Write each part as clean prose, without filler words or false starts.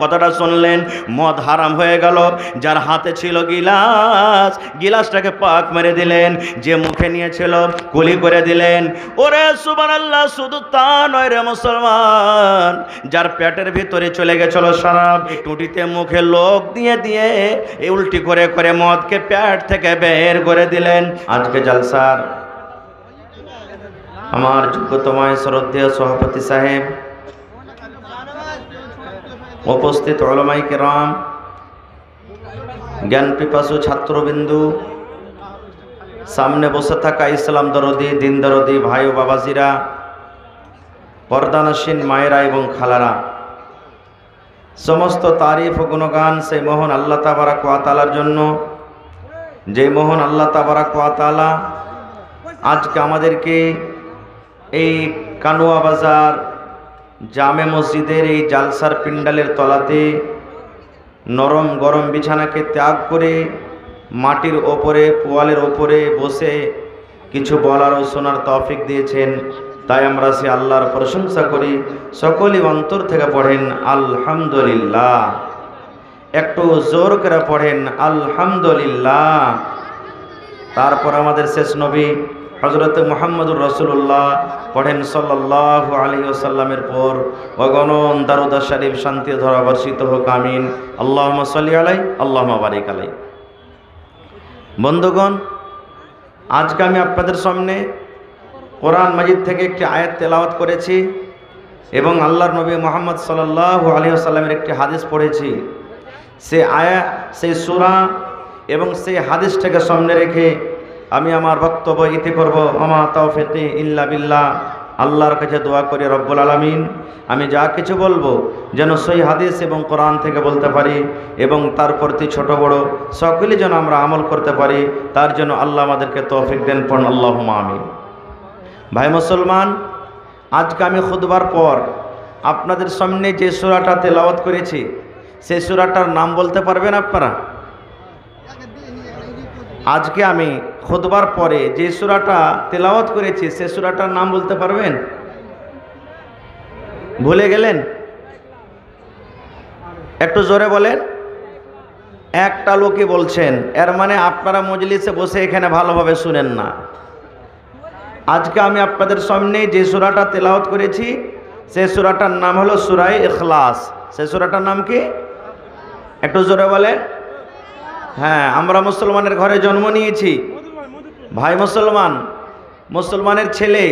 কথাটা শুনলেন, মদ হারাম হয়ে গেল। যার হাতে ছিল গিলাস, গিলাসটাকে পাক মেরে দিলেন। যে মুখে নিয়েছিল কুলি করে দিলেন। ওরে সুবহানাল্লাহ, শুধু তা নয় রে মুসলমান, যার পেটের ভিতরে চলে গেছিল শরাব, টুটিতে মুখে লোক দিয়ে দিয়ে উল্টি করে করে মদকে পেট থেকে বের করে দিলেন। আজকে জালসার আমার যোগ্যতমায় শ্রদ্ধেয় সভাপতি সাহেব, উপস্থিত উলামায়ে কেরাম, জ্ঞান পিপাসু ছাত্রবিন্দু, সামনে বসে থাকা ইসলাম দরদি, দিন দরদি ভাই ও বাবাজিরা, পর্দানসীন মায়েরা এবং খালারা, সমস্ত তারিফ ও গুণগান সেই মহান আল্লাহ তাবারাক ওয়া তাআলার জন্য, যে মহান আল্লাহ তাবারাক ওয়া তাআলা আজকে আমাদেরকে এই কানুয়া বাজার জামে মসজিদের এই জালসার পিন্ডালের তলাতে নরম গরম বিছানাকে ত্যাগ করে মাটির ওপরে, পোয়ালের ওপরে বসে কিছু বলার ও শোনার তৌফিক দিয়েছেন। তাই আমরা সে আল্লাহর প্রশংসা করি। সকলেই অন্তর থেকে পড়েন আলহামদুলিল্লাহ। একটু জোর করে পড়েন আলহামদুলিল্লাহ। তারপর আমাদের শেষ নবী হযরত মুহাম্মদুর রাসূলুল্লাহ পড়েন সাল্লাল্লাহু আলাইহি ওয়াসাল্লামের পর অগণন দারুদ শরীফ শান্তি ধারা বর্ষিত হোক, আমিন। আল্লাহুম্মা সাল্লি আলাইহি আল্লাহুম্মা বারিক আলাইহি। বন্ধুগণ, আজকে আমি আপনাদের সামনে কোরআন মাজিদ থেকে একটি আয়াত তেলাওয়াত করেছি এবং আল্লাহর নবী মুহাম্মদ সাল্লাল্লাহু আলাইহি ওয়াসাল্লামের একটি হাদিস পড়েছি। সেই আয়াত, সেই সূরা এবং সেই হাদিসটাকে সামনে রেখে আমি আমার বক্তব্য ইতি করব। আমা তাওফিকি ইল্লা বিল্লাহ। আল্লাহর কাছে দোয়া করি রব্বুল আলামিন আমি যা কিছু বলবো যেন সহি হাদিস এবং কোরআন থেকে বলতে পারি এবং তার প্রতি ছোট বড় সকলে যেন আমরা আমল করতে পারি, তার জন্য আল্লাহ আমাদেরকে তৌফিক দেন। পড়ুন আল্লাহুম্মা আমিন। ভাই মুসলমান, আজকে আমি খুতবার পর আপনাদের সামনে যে সূরাটা তেলাওয়াত করেছি সেই সূরাটার নাম বলতে পারবেন আপনারা? আজকে আমি খুতবার পরে যে সূরাটা তেলাওয়াত করেছি সে সূরাটার নাম বলতে পারবেন? ভুলে গেলেন? একটু জোরে বলেন। একটা লোকই বলছেন, এর মানে আপনারা মজলিসে বসে এখানে ভালোভাবে শুনেন না। আজকে আমি আপনাদের সামনে যে সূরাটা তেলাওয়াত করেছি সে সূরাটার নাম হলো সূরা ইখলাস। সে সূরাটার নাম কি? একটু জোরে বলেন। হ্যাঁ, আমরা মুসলমানের ঘরে জন্ম নিয়েছি ভাই। মুসলমান, মুসলমানের ছেলে,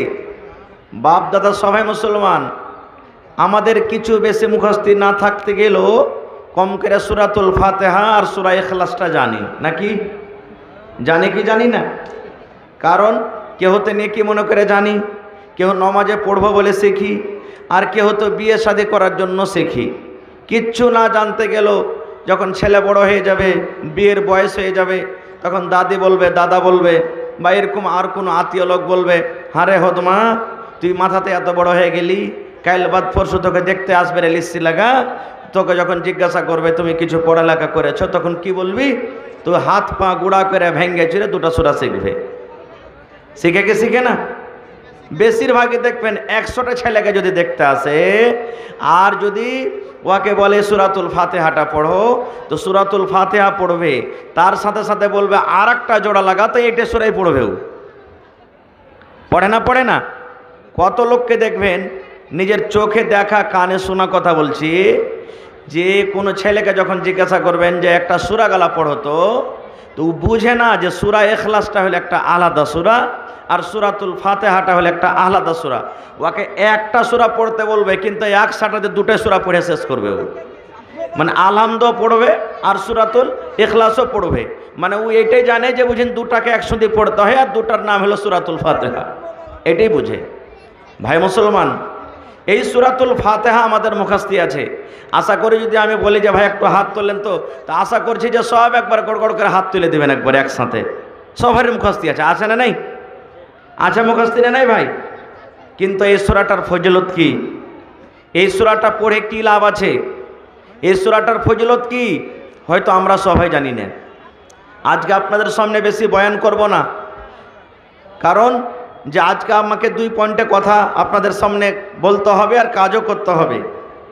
বাপ দাদা সবাই মুসলমান। আমাদের কিছু বেশি মুখস্থি না থাকতে গেলেও কম করে সূরাতুল ফাতিহা আর সূরা ইখলাসটা জানি নাকি? জানি কি জানি না? কারণ কেউ তো নেকি মনে করে জানি, কেউ নমাজে পড়বো বলে শিখি, আর কেউ তো বিয়ে শাদী করার জন্য শিখি। কিচ্ছু না জানতে গেলেও যখন ছেলে বড় হয়ে যাবে, বিয়ের বয়স হয়ে যাবে, তখন দাদি বলবে, দাদা বলবে, বা এরকম আর কোনো আত্মীয় লোক বলবে, হারে হদমা তুই মাথাতে এত বড় হয়ে গেলি, কাল বাদ পরশু তোকে দেখতে আসবে রে লিস্সি লাগা। তোকে যখন জিজ্ঞাসা করবে তুমি কিছু পড়ালেখা করেছো, তখন কি বলবি? তুই হাত পা গুঁড়া করে ভেঙ্গে চুরে দুটো সূরা শিখবে। শিখে কি শিখে না? বেশিরভাগই দেখবেন 100টা ছেলেকে যদি দেখতে আসে আর যদি ওকে বলে সূরাতুল ফাতিহাটা পড়ো, তো সূরাতুল ফাতিহা পড়বে, তার সাথে সাথে বলবে আর একটা জোড়া লাগাতে এটা সূরাই পড়বেও। পড়ে না? পড়ে না? কত লোককে দেখবেন নিজের চোখে দেখা কানে শোনা কথা বলছি, যে কোনো ছেলেকে যখন জিজ্ঞাসা করবেন যে একটা সূরা গালা পড়ো তো বুঝে না যে সূরা ইখলাসটা হলো একটা আলাদা সূরা আর সূরাতুল ফাতিহাটা হলো একটা আলাদা সূরা। ওকে একটা সূরা পড়তে বলবে কিন্তু একসাথে দুটো সূরা পড়ে শেষ করবে ও। মানে আলহামদও পড়বে আর সূরাতুল ইখলাসও পড়বে। মানে ও এটাই জানে যে বুঝেন দুটাকে একসাথে পড়তে হয় আর দুটার নাম হলো সূরাতুল ফাতিহা, এটাই বুঝে। ভাই মুসলমান, এই সূরাতুল ফাতিহা আমাদের মুখস্থি আছে। আশা করি যদি আমি বলি যে ভাই একটু হাত তোলেন, তো আশা করছি যে সব একবার গড় গড় করে হাত তুলে দেবেন একবার একসাথে। সবারই মুখস্থি আছে, আছে না নাই? আছে মুখস্থি না নাই ভাই? কিন্তু এই সূরাটার ফজিলত কি? এই সূরাটা পড়ে কি লাভ আছে? এই সূরাটার ফজিলত কি হয়তো আমরা সবাই জানি না। আজকে আপনাদের সামনে বেশি বয়ান করব না, কারণ যে আজকে আমাকে 2 পয়েন্টে কথা আপনাদের সামনে বলতে হবে আর কাজও করতে হবে।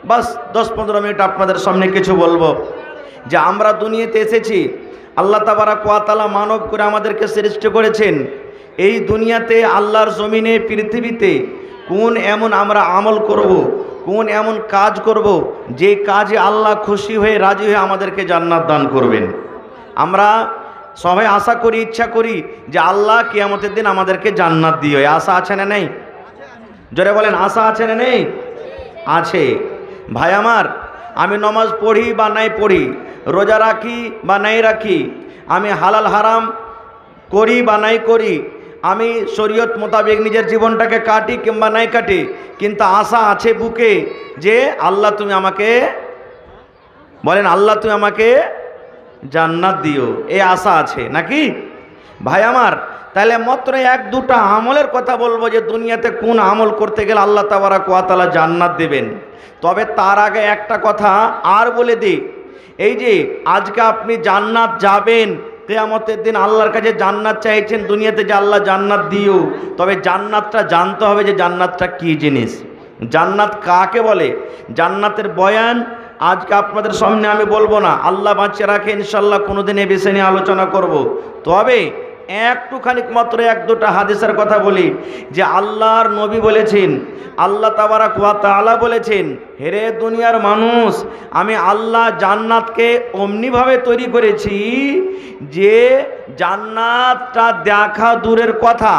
বাস 10-15 মিনিট আপনাদের সামনে কিছু বলবো যে আমরা দুনিয়াতে এসেছি, আল্লাহ তাবারক ওয়া তাআলা মানব করে আমাদেরকে সৃষ্টি করেছেন। এই দুনিয়াতে আল্লাহর জমিনে পৃথিবীতে কোন এমন আমরা আমল করব, কোন এমন কাজ করব যে কাজে আল্লাহ খুশি হয়ে রাজি হয়ে আমাদেরকে জান্নাত দান করবেন। আমরা সবাই আশা করি, ইচ্ছা করি যে আল্লাহ কিয়ামতের দিন আমাদেরকে জান্নাত দিও। এই আশা আছে না নেই? জোরে বলেন, আশা আছে না নেই? আছে। ভাই আমার, আমি নমাজ পড়ি বা নাই পড়ি, রোজা রাখি বা নাই রাখি, আমি হালাল হারাম করি বা নাই করি, আমি শরীয়ত মোতাবেক নিজের জীবনটাকে কাটি কিংবা নাই কাটি, কিন্তু আশা আছে বুকে যে আল্লাহ তুমি আমাকে, বলেন আল্লাহ তুমি আমাকে জান্নাত দিও, এই আশা আছে নাকি? ভাই আমার, তাহলে মাত্র 1-2টা আমলের কথা বলবো যে দুনিয়াতে কোন আমল করতে গেলে আল্লাহ তাবারক ওয়া তাআলা জান্নাত দেবেন। তবে তার আগে একটা কথা আর বলে দিই, এই যে আজকে আপনি জান্নাত যাবেন, কিয়ামতের দিন আল্লাহর কাছে জান্নাত চাইছেন, দুনিয়াতে যে আল্লাহ জান্নাত দিও, তবে জান্নাতটা জানতে হবে যে জান্নাতটা কী জিনিস, জান্নাত কাকে বলে। জান্নাতের বয়ান আজকে আপনাদের সামনে আমি বলবো না, আল্লাহ বাঁচিয়ে রাখে ইনশাল্লাহ কোনোদিন এ বিষয় নিয়ে আলোচনা করব। তবে একটুখানি মাত্র 1-2টা হাদিসের কথা বলি যে আল্লাহর নবী বলেছেন, আল্লাহ তাবারক ওয়া তাআলা বলেছেন, হেরে দুনিয়ার মানুষ, আমি আল্লাহ জান্নাতকে অমনিভাবে তৈরি করেছি যে জান্নাতটা দেখা দূরের কথা,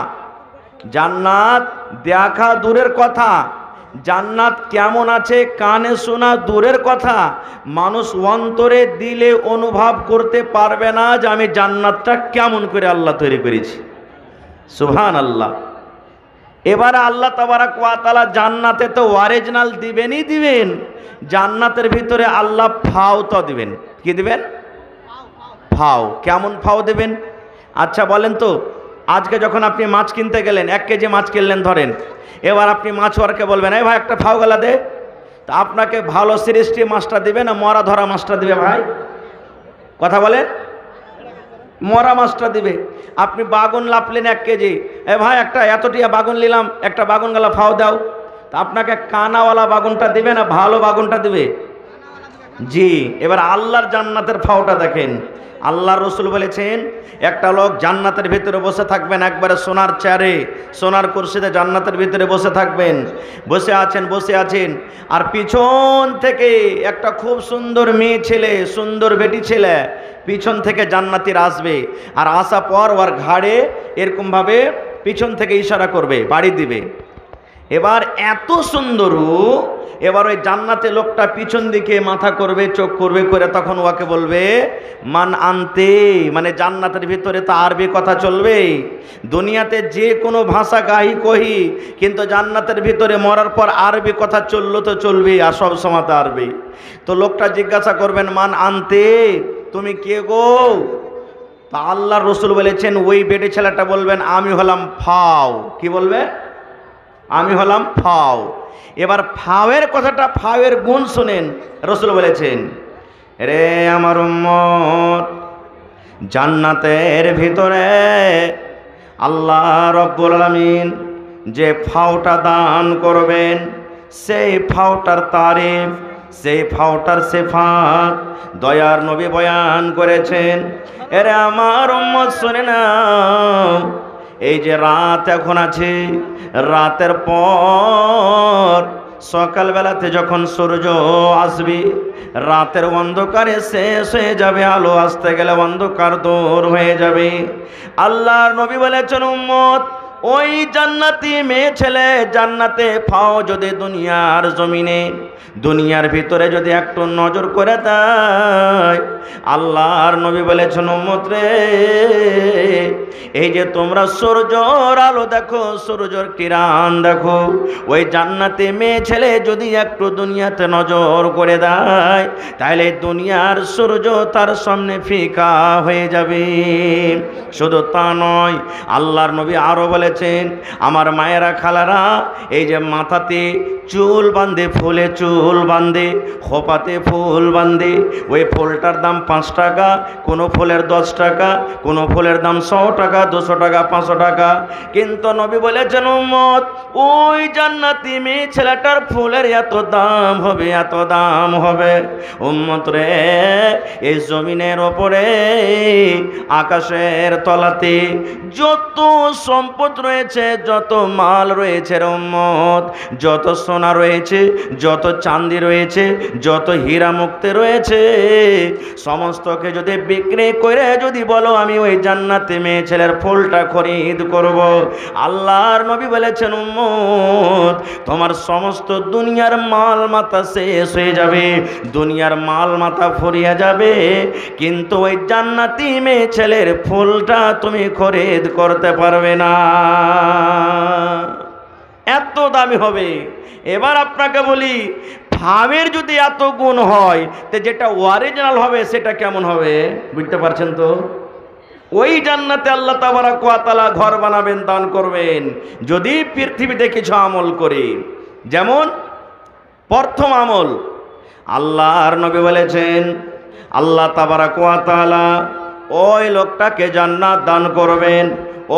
জান্নাত দেখা দূরের কথা, জান্নাত কেমন আছে কানে শোনা দূরের কথা, মানুষ অন্তরে দিলে অনুভব করতে পারবে না যে আমি জান্নাতটা কেমন করে আল্লাহ তৈরি করেছি। সুবহানাল্লাহ। এবারে আল্লাহ তাবারক ওয়া তাআলা জান্নাতে তো অরিজিনাল দিবেনই দিবেন, জান্নাতের ভিতরে আল্লাহ ফাও তো দিবেন। কি দিবেন? ফাও। কেমন ফাও দেবেন? আচ্ছা বলেন তো, আজকে যখন আপনি মাছ কিনতে গেলেন, 1 কেজি মাছ কিনলেন ধরেন, এবার আপনি মাছওয়ারকে বলবেন, এই ভাই একটা ফাও গলা দে, তা আপনাকে ভালো সৃষ্টি মাছটা দিবে না মরা ধরা মাছটা দিবে? ভাই কথা বলেন, মরা মাছটা দিবে। আপনি বাগুন লাপলেন 1 কেজি, এ ভাই একটা এতটিয়া বাগুন নিলাম, একটা বাগুন গলা ফাও দাও, তা আপনাকে কানাওয়ালা বাগুনটা দিবে না ভালো বাগুনটা দিবে? জি। এবার আল্লাহর জান্নাতের ফাওটা দেখেন, আল্লাহর রাসূল বলেছেন, একটা লোক জান্নাতের ভিতরে বসে থাকবেন, একবারে সোনার চেয়ারে সোনার কুরসিতে জান্নাতের ভিতরে বসে থাকবেন, বসে আছেন, আর পিছন থেকে একটা খুব সুন্দর মেয়ে ছেলে, সুন্দর বেটি ছেলে পিছন থেকে জান্নাতীর আসবে, আর আসা পর ওর ঘাড়ে এরকমভাবে পিছন থেকে ইশারা করবে, বাড়ি দিবে। এবার এত সুন্দর, এবার ওই জান্নাতে লোকটা পিছন দিকে মাথা করবে, চোখ করবে করে, তখন ওকে বলবে মান আনতে, মানে জান্নাতের ভিতরে তো আরবি কথা চলবে, দুনিয়াতে যে কোনো ভাষা গাহি কহি, কিন্তু জান্নাতের ভিতরে মরার পর আরবি কথা চললো তো চলবে, আর সব সময় আরবি। তো লোকটা জিজ্ঞাসা করবেন মান আনতে, তুমি কে গো? তা আল্লাহর রাসূল বলেছেন, ওই বেটে ছেলেটা বলবেন আমি হলাম ফাও। কি বলবে? আমি হলাম ফাও। এবার ফাওয়ের কথাটা, ফাওয়ের গুণ শুনেন, রাসূল বলেছেন, রে আমার উম্মত, জান্নাতের ভিতরে আল্লাহ রাব্বুল আলামিন যে ফাওটা দান করবেন, সেই ফাওটার তারিফ, সেই ফাওটার সিফাত দয়ার নবী বয়ান করেছেন। এরে আমার উম্মত শুনে নাও, এই যে রাত এখন আছে, রাতের পর সকালবেলাতে যখন সূর্য আসবে, রাতের অন্ধকারে শেষ হয়ে যাবে, আলো আসতে গেলে অন্ধকার দূর হয়ে যাবে। আল্লাহর নবী বলেছেন, উম্মত, ওই জান্নাতি মেয়ে ছেলে জান্নাতে ফাও যদি দুনিয়ার জমিনে, দুনিয়ার ভিতরে যদি একটু নজর করে দেয়, আল্লাহর নবী বলেছেন, উম্মত রে, এই যে তোমরা সূর্যর আলো দেখো, সূর্যর কিরণ দেখো, ওই জান্নাতে মেয়ে ছেলে যদি একটু দুনিয়াতে নজর করে দেয়, তাহলে দুনিয়ার সূর্য তার সামনে ফিকা হয়ে যাবে। শুধু তা নয়, আল্লাহর নবী আরো বলেছেন, বলেছেন, আমার মায়েরা খালারা, এই যে মাথাতে চুল বাঁধে, ফুলে চুল বাঁধে, খোপাতে ফুল বাঁধে, ওই ফুলটার দাম 5 টাকা, কোনো ফুলের 10 টাকা, কোনো ফুলের দাম 100 টাকা, 200 টাকা, 500 টাকা। কিন্তু নবী বলেছেন, উম্মত, ওই জান্নাতি মেয়ে ছেলেটার ফুলের এত দাম হবে, এত দাম হবে। উম্মত রে, এই জমিনের ওপরে আকাশের তলাতে যত সম্পদ রয়েছে, যত মাল রয়েছে রে উম্মত, যত সোনা রয়েছে, যত চাঁদি রয়েছে, যত হীরা মুক্তি রয়েছে, সমস্তকে যদি বিক্রি করে যদি বলো আমি ওই জান্নাতে মেয়ে ছেলের ফুলটা খরিদ করব, আল্লাহর নবী বলেছেন, উম্মত, তোমার সমস্ত দুনিয়ার মাল মাথা শেষ হয়ে যাবে, দুনিয়ার মাল মাথা ফুরিয়ে যাবে, কিন্তু ওই জান্নাতি মেয়ে ছেলের ফুলটা তুমি খরিদ করতে পারবে না, এত দামি হবে। এবার আপনাকে বলি, ফামের যদি এত গুণ হয়, তো যেটা অরিজিনাল হবে সেটা কেমন হবে বুঝতে পারছেন তো? ওই জান্নাতে আল্লাহ তাবারাক ওয়া তাআলা ঘর বানাবেন, দান করবেন, যদি পৃথিবীতে কিছু আমল করে। যেমন প্রথম আমল, আল্লাহর নবী বলেছেন, আল্লাহ তাবারাক ওয়া তাআলা ওই লোকটাকে জান্নাত দান করবেন,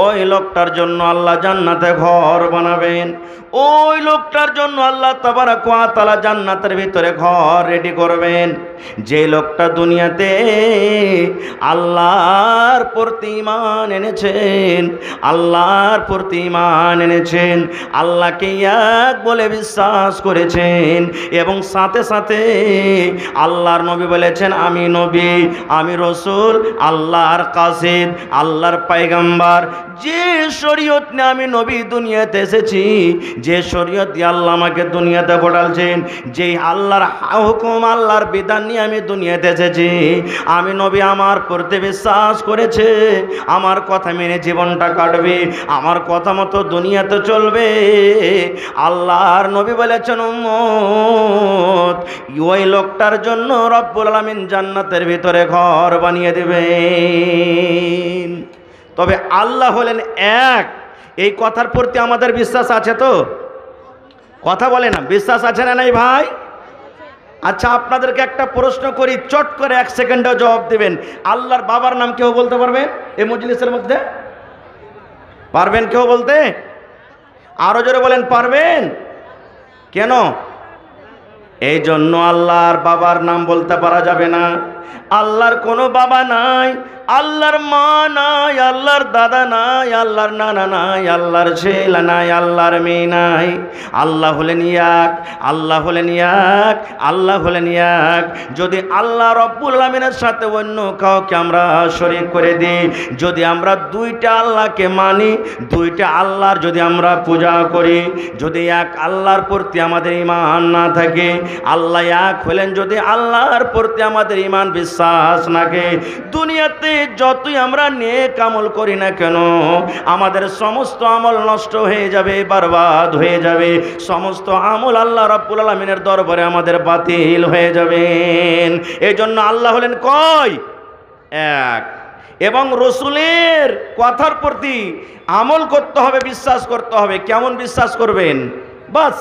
ওই লোকটার জন্য আল্লাহ জান্নাতে ঘর বানাবেন, ওই লোকটার জন্য আল্লাহ তাবারাক ওয়া তাআলা জান্নাতের ভিতরে ঘর রেডি করবেন। যে লোকটা দুনিয়াতে আল্লাহর প্রতি ঈমান এনেছেন, আল্লাহর প্রতি ঈমান এনেছেন, আল্লাহকে এক বলে বিশ্বাস করেছেন, এবং সাথে সাথে আল্লাহর নবী বলেছেন, আমি নবী, আমি রসুল, আল্লাহর কাসিদ, আল্লাহর পয়গম্বর, যে শরীয়ত নিয়ে আমি নবী দুনিয়াতে এসেছি, যে শরীয়ত দিয়ে আল্লাহ আমাকে দুনিয়াতে পাঠালছেন, যে আল্লাহর হুকুম, আল্লাহর বিধান নিয়ে আমি দুনিয়াতে এসেছি, আমি নবী আমার প্রতি বিশ্বাস করেছে, আমার কথা মেনে জীবনটা কাটবে, আমার কথা মতো দুনিয়াতে চলবে। আল্লাহর নবী বলেছেন, উম্মত, ওই লোকটার জন্য রব্বুল আলামিন জান্নাতের ভিতরে ঘর বানিয়ে দেবেন। তবে আল্লাহ হলেন এক, এই কথার প্রতি আমাদের বিশ্বাস আছে তো? কথা বলে না, বিশ্বাস আছে না নাই ভাই? আচ্ছা, আপনাদেরকে একটা প্রশ্ন করি, চট করে 1 সেকেন্ডেও জবাব দেবেন। আল্লাহর বাবার নাম কেউ বলতে পারবেন এই মজলিসের মধ্যে? পারবেন কেউ বলতে? আরো জোরে বলেন, পারবেন? কেন? এই জন্য আল্লাহর বাবার নাম বলতে পারা যাবে না। আল্লাহর কোনো বাবা নাই, আল্লাহর মা নাই, আল্লাহর দাদা নাই, আল্লাহর নানা নাই, আল্লাহর ছেলে নাই, আল্লাহর মেয়ে নাই। আল্লাহ হলেন এক, আল্লাহ হলেন এক, আল্লাহ হলেন এক। যদি আল্লাহ রব্বুল আলামিনের সাথে অন্য কাউকে আমরা শরীক করে দিই, যদি আমরা দুইটা আল্লাহকে মানি, দুইটা আল্লাহর যদি আমরা পূজা করি, যদি এক আল্লাহর প্রতি আমাদের ঈমান না থাকে, আল্লাহ এক হলেন যদি আল্লাহর প্রতি আমাদের ঈমান বিশ্বাস নাকে, দুনিয়াতে যতই আমরা নেক আমল করি না কেন, আমাদের সমস্ত আমল নষ্ট হয়ে যাবে, বরবাদ হয়ে যাবে, সমস্ত আমল আল্লাহ রাব্বুল আলামিনের দরবারে আমাদের বাতিল হয়ে যাবেন। এই জন্য আল্লাহ হলেন কয়? এক। এবং রসুলের কথার প্রতি আমল করতে হবে, বিশ্বাস করতে হবে। কেমন বিশ্বাস করবেন? বাস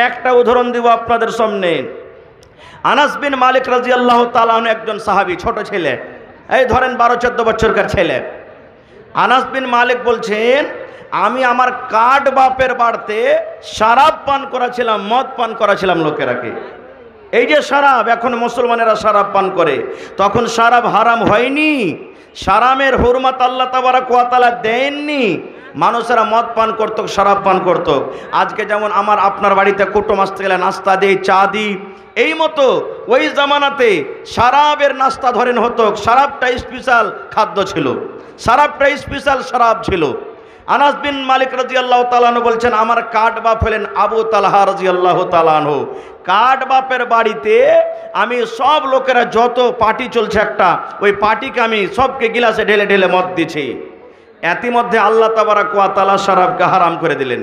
একটা উদাহরণ দিব আপনাদের সামনে। আনাস বিন মালিক রাদিয়াল্লাহু তাআলা আনহু একজন সাহাবী, ছোট ছেলে, এই ধরেন 12-14 বছরকার ছেলে। আনাস বিন মালিক বলছেন, আমি আমার কাঠ বাপের বাড়িতে শরাব পান করেছিলাম, মদ পান করেছিলাম লোকেরাকে। এই যে শরাব, এখন মুসলমানেরা শরাব পান করে, তখন শরাব হারাম হয়নি, শরাবের হুরমত আল্লাহ তাবারক ওয়া তাআলা দেননি। মানুষেরা মদ পান করত, শরাব পান করত। আজকে যেমন আমার আপনার বাড়িতে কুটুম আসতে গেলে নাস্তা দিই, চা দিই, এই মতো ওই জামানাতে শরাবের নাস্তা ধরেন হতো। শরাবটা স্পেশাল খাদ্য ছিল, শরাবটা স্পেশাল শরাব ছিল। আনাস বিন মালিক রাদিয়াল্লাহু তাআলা আনহু বলছেন, আমার কাঠ বাপ হলেন আবু তালহা রাদিয়াল্লাহু তাআলা আনহু। কাঠ বাপের বাড়িতে আমি সব লোকেরা, যত পার্টি চলছে একটা, ওই পার্টিকে আমি সবকে গিলাসে ঢেলে ঢেলে মদ দিছি। এতিমধ্যে আল্লাহ তাবারক ওয়া তাআলা শরাবকে হারাম করে দিলেন।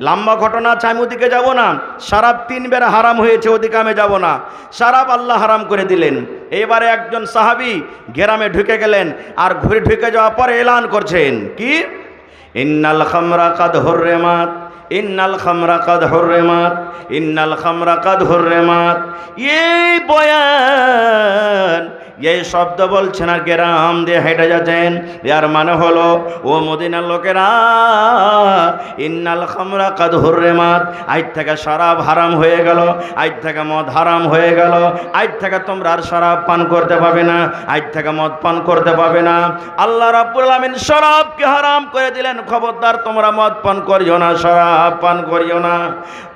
লম্বা ঘটনা আছে, আমি ওদিকে যাব না। শরাব 3 বেলা হারাম হয়েছে, ওদিকে আমি যাব না। শরাব আল্লাহ হারাম করে দিলেন। এবারে একজন সাহাবী গ্রামে ঢুকে গেলেন, আর ঘুরে ঢুকে যাওয়ার পরে এলান করছেন, কি ইন্নাল খামরা কাদ হুররিমাত, ইন্নাল খামরা কাদ হুররিমাত, ইন্নাল খামরা কাদ হুররিমাত। এই বয়ান, এই শব্দ বলছেন আর গ্রাম দিয়ে হেঁটে যাচ্ছেন, এর মানে হলো ও মদিনার লোকেরা, ইন্নাল খামরা কাদ হুররিমাত, আজ থেকে শরাব হারাম হয়ে গেল, আজ থেকে মদ হারাম হয়ে গেল, আজ থেকে তোমরা আর শরাব পান করতে পাবে না, আজ থেকে মদ পান করতে পাবে না। আল্লাহ রাব্বুল আলামিন শরাবকে হারাম করে দিলেন, খবরদার তোমরা মদ পান করিও না, শরাব পান করিও না।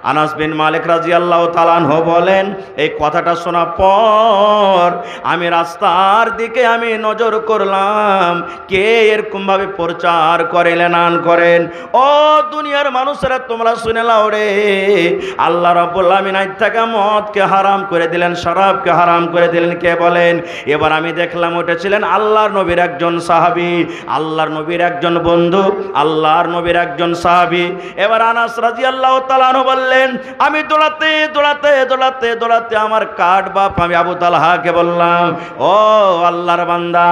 আনাস বিন মালিক রাদিয়াল্লাহু তাআলা আনহু বলেন, এই কথাটা শোনার পর আমি রাস্তার দিকে আমি নজর করলাম, কে এরকম ভাবে প্রচার করেন আন করেন। ও দুনিয়ার মানুষেরা তোমরা শুনে নাও রে, আল্লাহ রাব্বুল আলামিন আজ থেকে মদকে হারাম করে দিলেন, শরাবকে হারাম করে দিলেন। কে বলেন? এবার আমি দেখলাম ওটা ছিলেন আল্লাহর নবীর একজন সাহাবী, আল্লাহর নবীর একজন বন্ধু, আল্লাহর নবীর একজন সাহাবী। এবার আনাস রাদিয়াল্লাহু তাআলা আনহু বললেন, আমি দৌড়াতে দৌড়াতে দৌড়াতে দৌড়াতে আমার কাঠ বাপ আমি আবু তালহাকে বললাম, ও আল্লাহর বান্দা,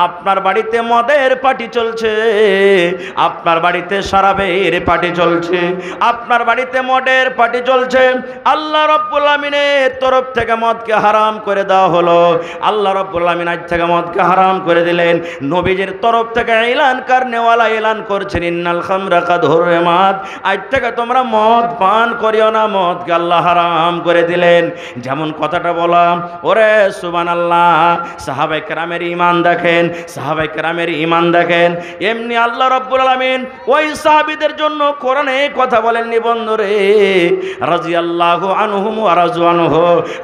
আপনার বাড়িতে মদের পার্টি চলছে, আপনার বাড়িতে শরাবের পার্টি চলছে, আপনার বাড়িতে মদের পার্টি চলছে। আল্লাহ রাব্বুল আলামিনের তরফ থেকে মদকে হারাম করে দেওয়া হলো, আল্লাহ রাব্বুল আলামিন আজ থেকে মদকে হারাম করে দিলেন। নবীজির তরফ থেকে এলান করনেওয়ালা এলান করছেন, ইন্নাল খামরা কাদ হুররিমাত, আজ থেকে তোমরা মদ পান করিও না, মদকে আল্লাহ হারাম করে দিলেন। যেমন কথাটা বললাম, ওরে সুবহানাল্লাহ, সাহাবায়ে কেরামের ঈমান দেখেন, সাহাবায়ে কেরামের ঈমান দেখেন। এমনি আল্লাহ রাব্বুল আলামিন ওই সাহাবীদের জন্য কোরআনে কথা বলেননি বন্ধুরে, রাদিয়াল্লাহু আনহুম ওয়া রাযু আনহু,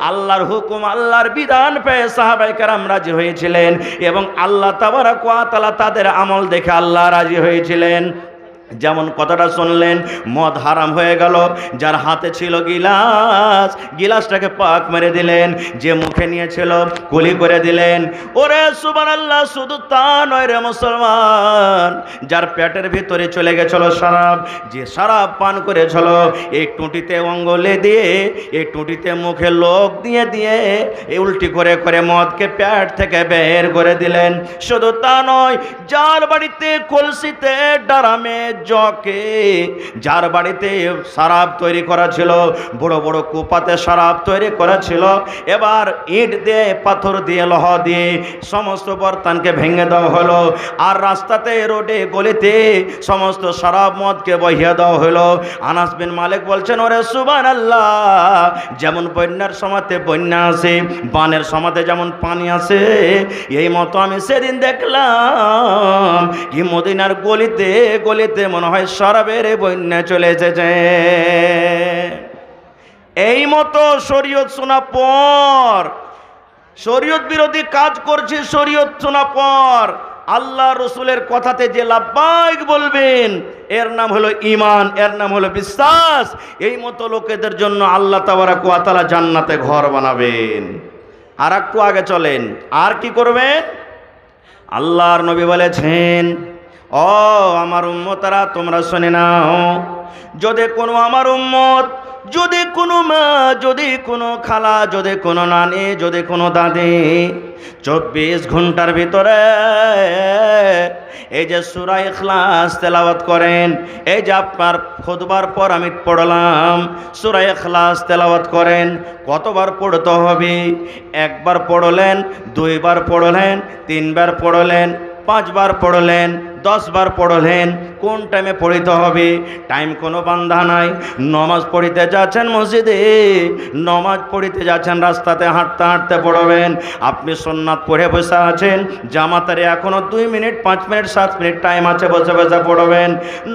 আল্লাহর হুকুম আল্লাহর বিধান পেয়ে সাহাবায়ে কেরাম রাজি হয়েছিলেন এবং আল্লাহ তাবারাক ওয়া তাআলা তাদের আমল দেখে আল্লাহ রাজি হয়েছিলেন। যেমন কথাটা শুনলেন, মদ হারাম হয়ে গেল, যার হাতে ছিল গিলাস, গিলাসটাকে পাক মেরে দিলেন, যে মুখে নিয়েছিল কুলি করে দিলেন। ওরে সুবহানাল্লাহ, শুধু তা নয় রে মুসলমান, যার পেটের ভিতরে চলে গেছিল শরাব, যে শরাব পান করেছিল, এই টুটিতে অঙ্গলে দিয়ে, এই টুটিতে মুখে লোক দিয়ে দিয়ে এই উল্টি করে করে মদকে পেট থেকে বের করে দিলেন। শুধু তা নয়, যার বাড়িতে কলসিতে ডারামে জকে, যার বাড়িতে শরাব তৈরি করা ছিল, বড় বড় কুপাতে শরাব তৈরি করা ছিল, এবার ইট দিয়ে পাথর দিয়ে লোহ দিয়ে সমস্ত বর্তনকে ভেঙে দেওয়া হলো, আর রাস্তাতে রোডে গলিতে সমস্ত শরাব মদকে বহিয়ে দেওয়া হলো। আনাস বিন মালিক বলছেন, ওরে সুবহানাল্লাহ, যেমন বন্যার সময়তে বন্যা আসে, বানের সময়তে যেমন পানি আসে, এই মতো আমি সেদিন দেখলাম কি মদিনার গলিতে গলিতে মনে হয় শরাবের বন্যা চলে এসেছে। এই মতো শরীয়ত শোনা পর, শরীয়ত বিরোধী কাজ করছে, শরীয়ত শোনা পর আল্লাহ রসুলের কথাতে যে লাব্বাইক বলবেন, এর নাম হলো ঈমান, এর নাম হলো বিশ্বাস। এই মতো লোকেদের জন্য আল্লাহ তাবারাক ওয়া তাআলা জান্নাতে ঘর বানাবেন। আর একটু আগে চলেন, আর কি করবেন? আল্লাহর নবী বলেছেন, ও আমার উম্মতরা তোমরা শুনে নাও, যদি কোনো আমার উম্মত, যদি কোনো মা, যদি কোনো খালা, যদি কোনো নানি, যদি কোনো দাদি 24 ঘন্টার ভিতরে এই যে সূরা ইখলাস তেলাওয়াত করেন, এই যে আপনার খুতবার পর আমি পড়লাম সূরা ইখলাস তেলাওয়াত করেন, কতবার পড়তে হবে? একবার পড়লেন, দুইবার পড়লেন, তিনবার পড়লেন, 5 বার পড়লেন, 10 বার পড়লেন, কোন টাইমে পড়িতে হবে? টাইম কোনো বান্ধা নাই। নমাজ পড়িতে যাচ্ছেন মসজিদে, নমাজ পড়িতে যাচ্ছেন রাস্তাতে হাঁটতে হাঁটতে পড়বেন। আপনি সুন্নাত পড়ে বসে আছেন, জামাতারে এখনো 2 মিনিট, 5 মিনিট, 7 মিনিট টাইম আছে, বসে বসে পড়বেন।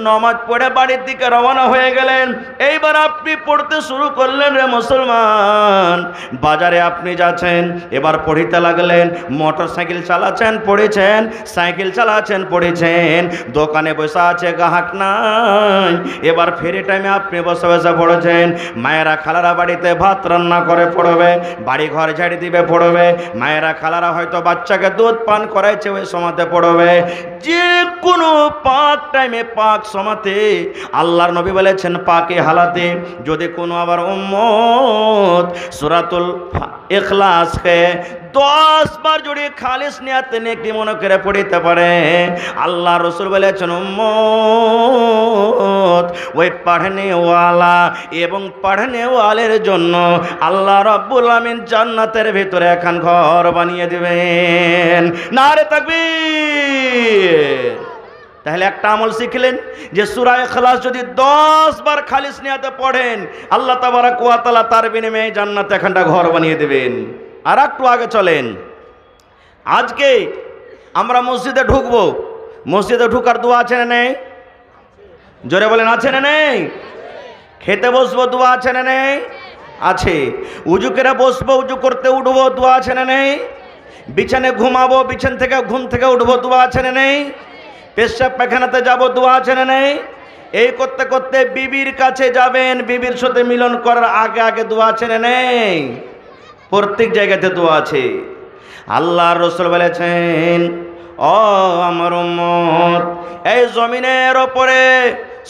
নমাজ পড়ে বাড়ির দিকে রওনা হয়ে গেলেন, এইবার আপনি পড়তে শুরু করলেন রে মুসলমান। বাজারে আপনি যাচ্ছেন, এবার পড়িতে লাগলেন। মোটর সাইকেল চালাচ্ছেন, পড়েছেন, সাইকেল চালাচ্ছেন, পড়েছেন, দোকানে বসে আছে, গ্রাহক নাই, এবার ফেরি টাইমে আপনি বসে বসে পড়েছেন। মায়েরা খালারা বাড়িতে ভাত রান্না করে পড়বে, বাড়ি ঘর ঝাড়ি দিবে পড়বে, মায়েরা খালারা হয়তো বাচ্চাকে দুধ পান করাইছে, ওই সময়তে পড়বে। যে কোনো পাক টাইমে, পাক সময়তে আল্লাহর নবী বলেছেন, পাকে হালাতে যদি কোনো আবার উম্মত সূরাতুল ইখলাসকে 10 বার যদি খালিস নিয়াতে নেকি মনে করে পড়িতে পারে, আল্লাহ রসুল বলেছেন, উম্মত উম্মত ওই পড়নেওয়ালা এবং পড়নেওয়ালের জন্য আল্লাহ রাব্বুল আমিন জান্নাতের ভিতরে এখন ঘর বানিয়ে দিবেন। নারে তাকবীর। তাহলে একটা আমল শিখলেন যে সূরা ইখলাস যদি 10 বার খালিস নিয়াতে পড়েন আল্লাহ তাবারক ওয়া তাআলা তার বিনিময়ে জান্নাতে এখানটা ঘর বানিয়ে দেবেন। আর একটু আগে চলেন, আজকে আমরা মসজিদে ঢুকবো, মসজিদে ঢুকার দোয়া আছে না নেই? জোরে বলেন আছে না নেই? খেতে বসবো, দোয়া আছে না নেই? আছে। উজু করে বসবো, উজু করতে উঠবো, দোয়া আছে না নেই? বিছানায় ঘুমাবো, বিছানা থেকে ঘুম থেকে উঠবো, দোয়া আছে না নেই? পেশাব পায়খানাতে যাবো, দোয়া আছে না নেই? এই করতে করতে বিবির কাছে যাবেন, বিবির সাথে মিলন করার আগে আগে দোয়া আছে না নেই? প্রত্যেক জায়গাতে দোয়া আছে। আল্লাহর রাসূল বলেছেন, ও আমার উম্মত, এই জমিনের ওপরে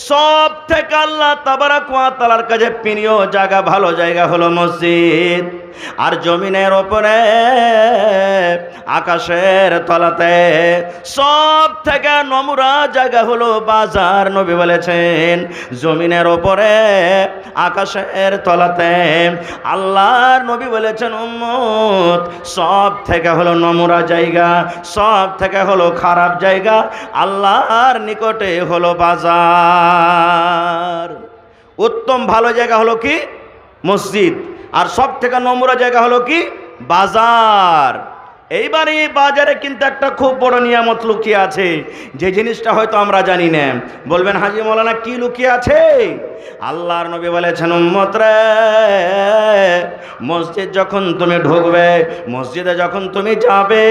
সব থেকে আল্লাহ তাবারক ওয়া তাআলার কাছে প্রিয় জায়গা, ভালো জায়গা হলো মসজিদ। আর জমিনের ওপরে আকাশের তলাতে সব থেকে নোংরা জায়গা হলো বাজার। নবী বলেছেন জমিনের ওপরে আকাশের তলাতে, আল্লাহর নবী বলেছেন উম্মত সব থেকে হলো নোংরা জায়গা, সব থেকে হলো খারাপ জায়গা আল্লাহর নিকটে হলো বাজার। উত্তম ভালো জায়গা হলো কি? মসজিদ। আর সব থেকে নোংরা জায়গা হলো কি? বাজার। এইবার এই বাজারে কিন্তু একটা খুব বড় নিয়ামত লুকিয়ে আছে, যে জিনিসটা হয়তো আমরা জানি না। বলবেন হাজী মাওলানা কি লুকিয়ে আছে? আল্লাহর নবী বলেছেন উম্মত রে, মসজিদ যখন তুমি ঢুকবে, মসজিদে যখন তুমি যাবে,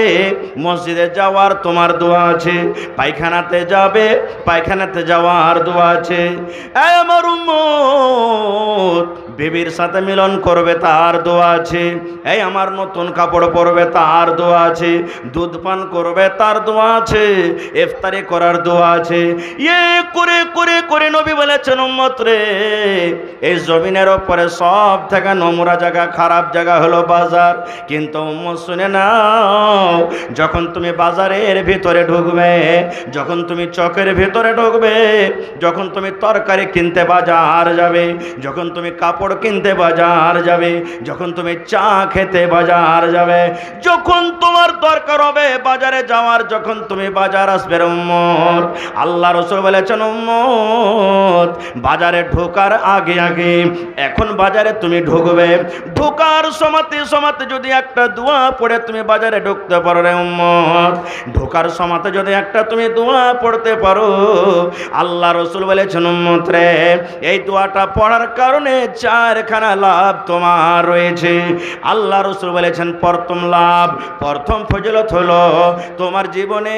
মসজিদে যাওয়ার তোমার দোয়া আছে। পায়খানাতে যাবে, পায়খানাতে যাওয়ার দোয়া আছে। এই আমার উম্মত বিবির সাথে মিলন করবে, তার দোয়া আছে। এই আমার নতুন কাপড় পরবে, তার দোয়া আছে। দুধ পান করবে, তার দোয়া আছে। ইফতারি করার দোয়া আছে। করে করে করে নবী বলেছেন উম্মত রে, এই জমিনের উপরে সব থেকে নোংরা জায়গা, খারাপ জায়গা হলো বাজার। কিন্তু উম্মত শুনে নাও, যখন তুমি বাজারের ভিতরে ঢুকবে, যখন তুমি চকের ভিতরে ঢুকবে, যখন তুমি তরকারি কিনতে বাজার যাবে, যখন তুমি কাপড় কিনতে বাজার যাবে, যখন তুমি চা খেতে বাজার যাবে, যখন তোমার দরকার হবে বাজারে যাওয়ার, যখন তুমি বাজার আসবে উম্মত, আল্লাহ রাসূল বলেছেন উম্মত বাজারে ঢোকার আগে আগে, এখন বাজারে তুমি ঢুকবে, ঢোকার সময়তে সময়তে যদি একটা দোয়া পড়ে তুমি বাজারে ঢুকতে পারো রে উম্মত, ঢোকার সময়তে যদি একটা তুমি দোয়া পড়তে পারো, আল্লাহ রাসূল বলেছেন উম্মত রে, এই দোয়াটা পড়ার কারণে চারখানা লাভ তোমার রয়েছে। আল্লাহ রাসূল বলেছেন প্রথম লাভ, প্রথম ফজিলত হলো তোমার জীবনে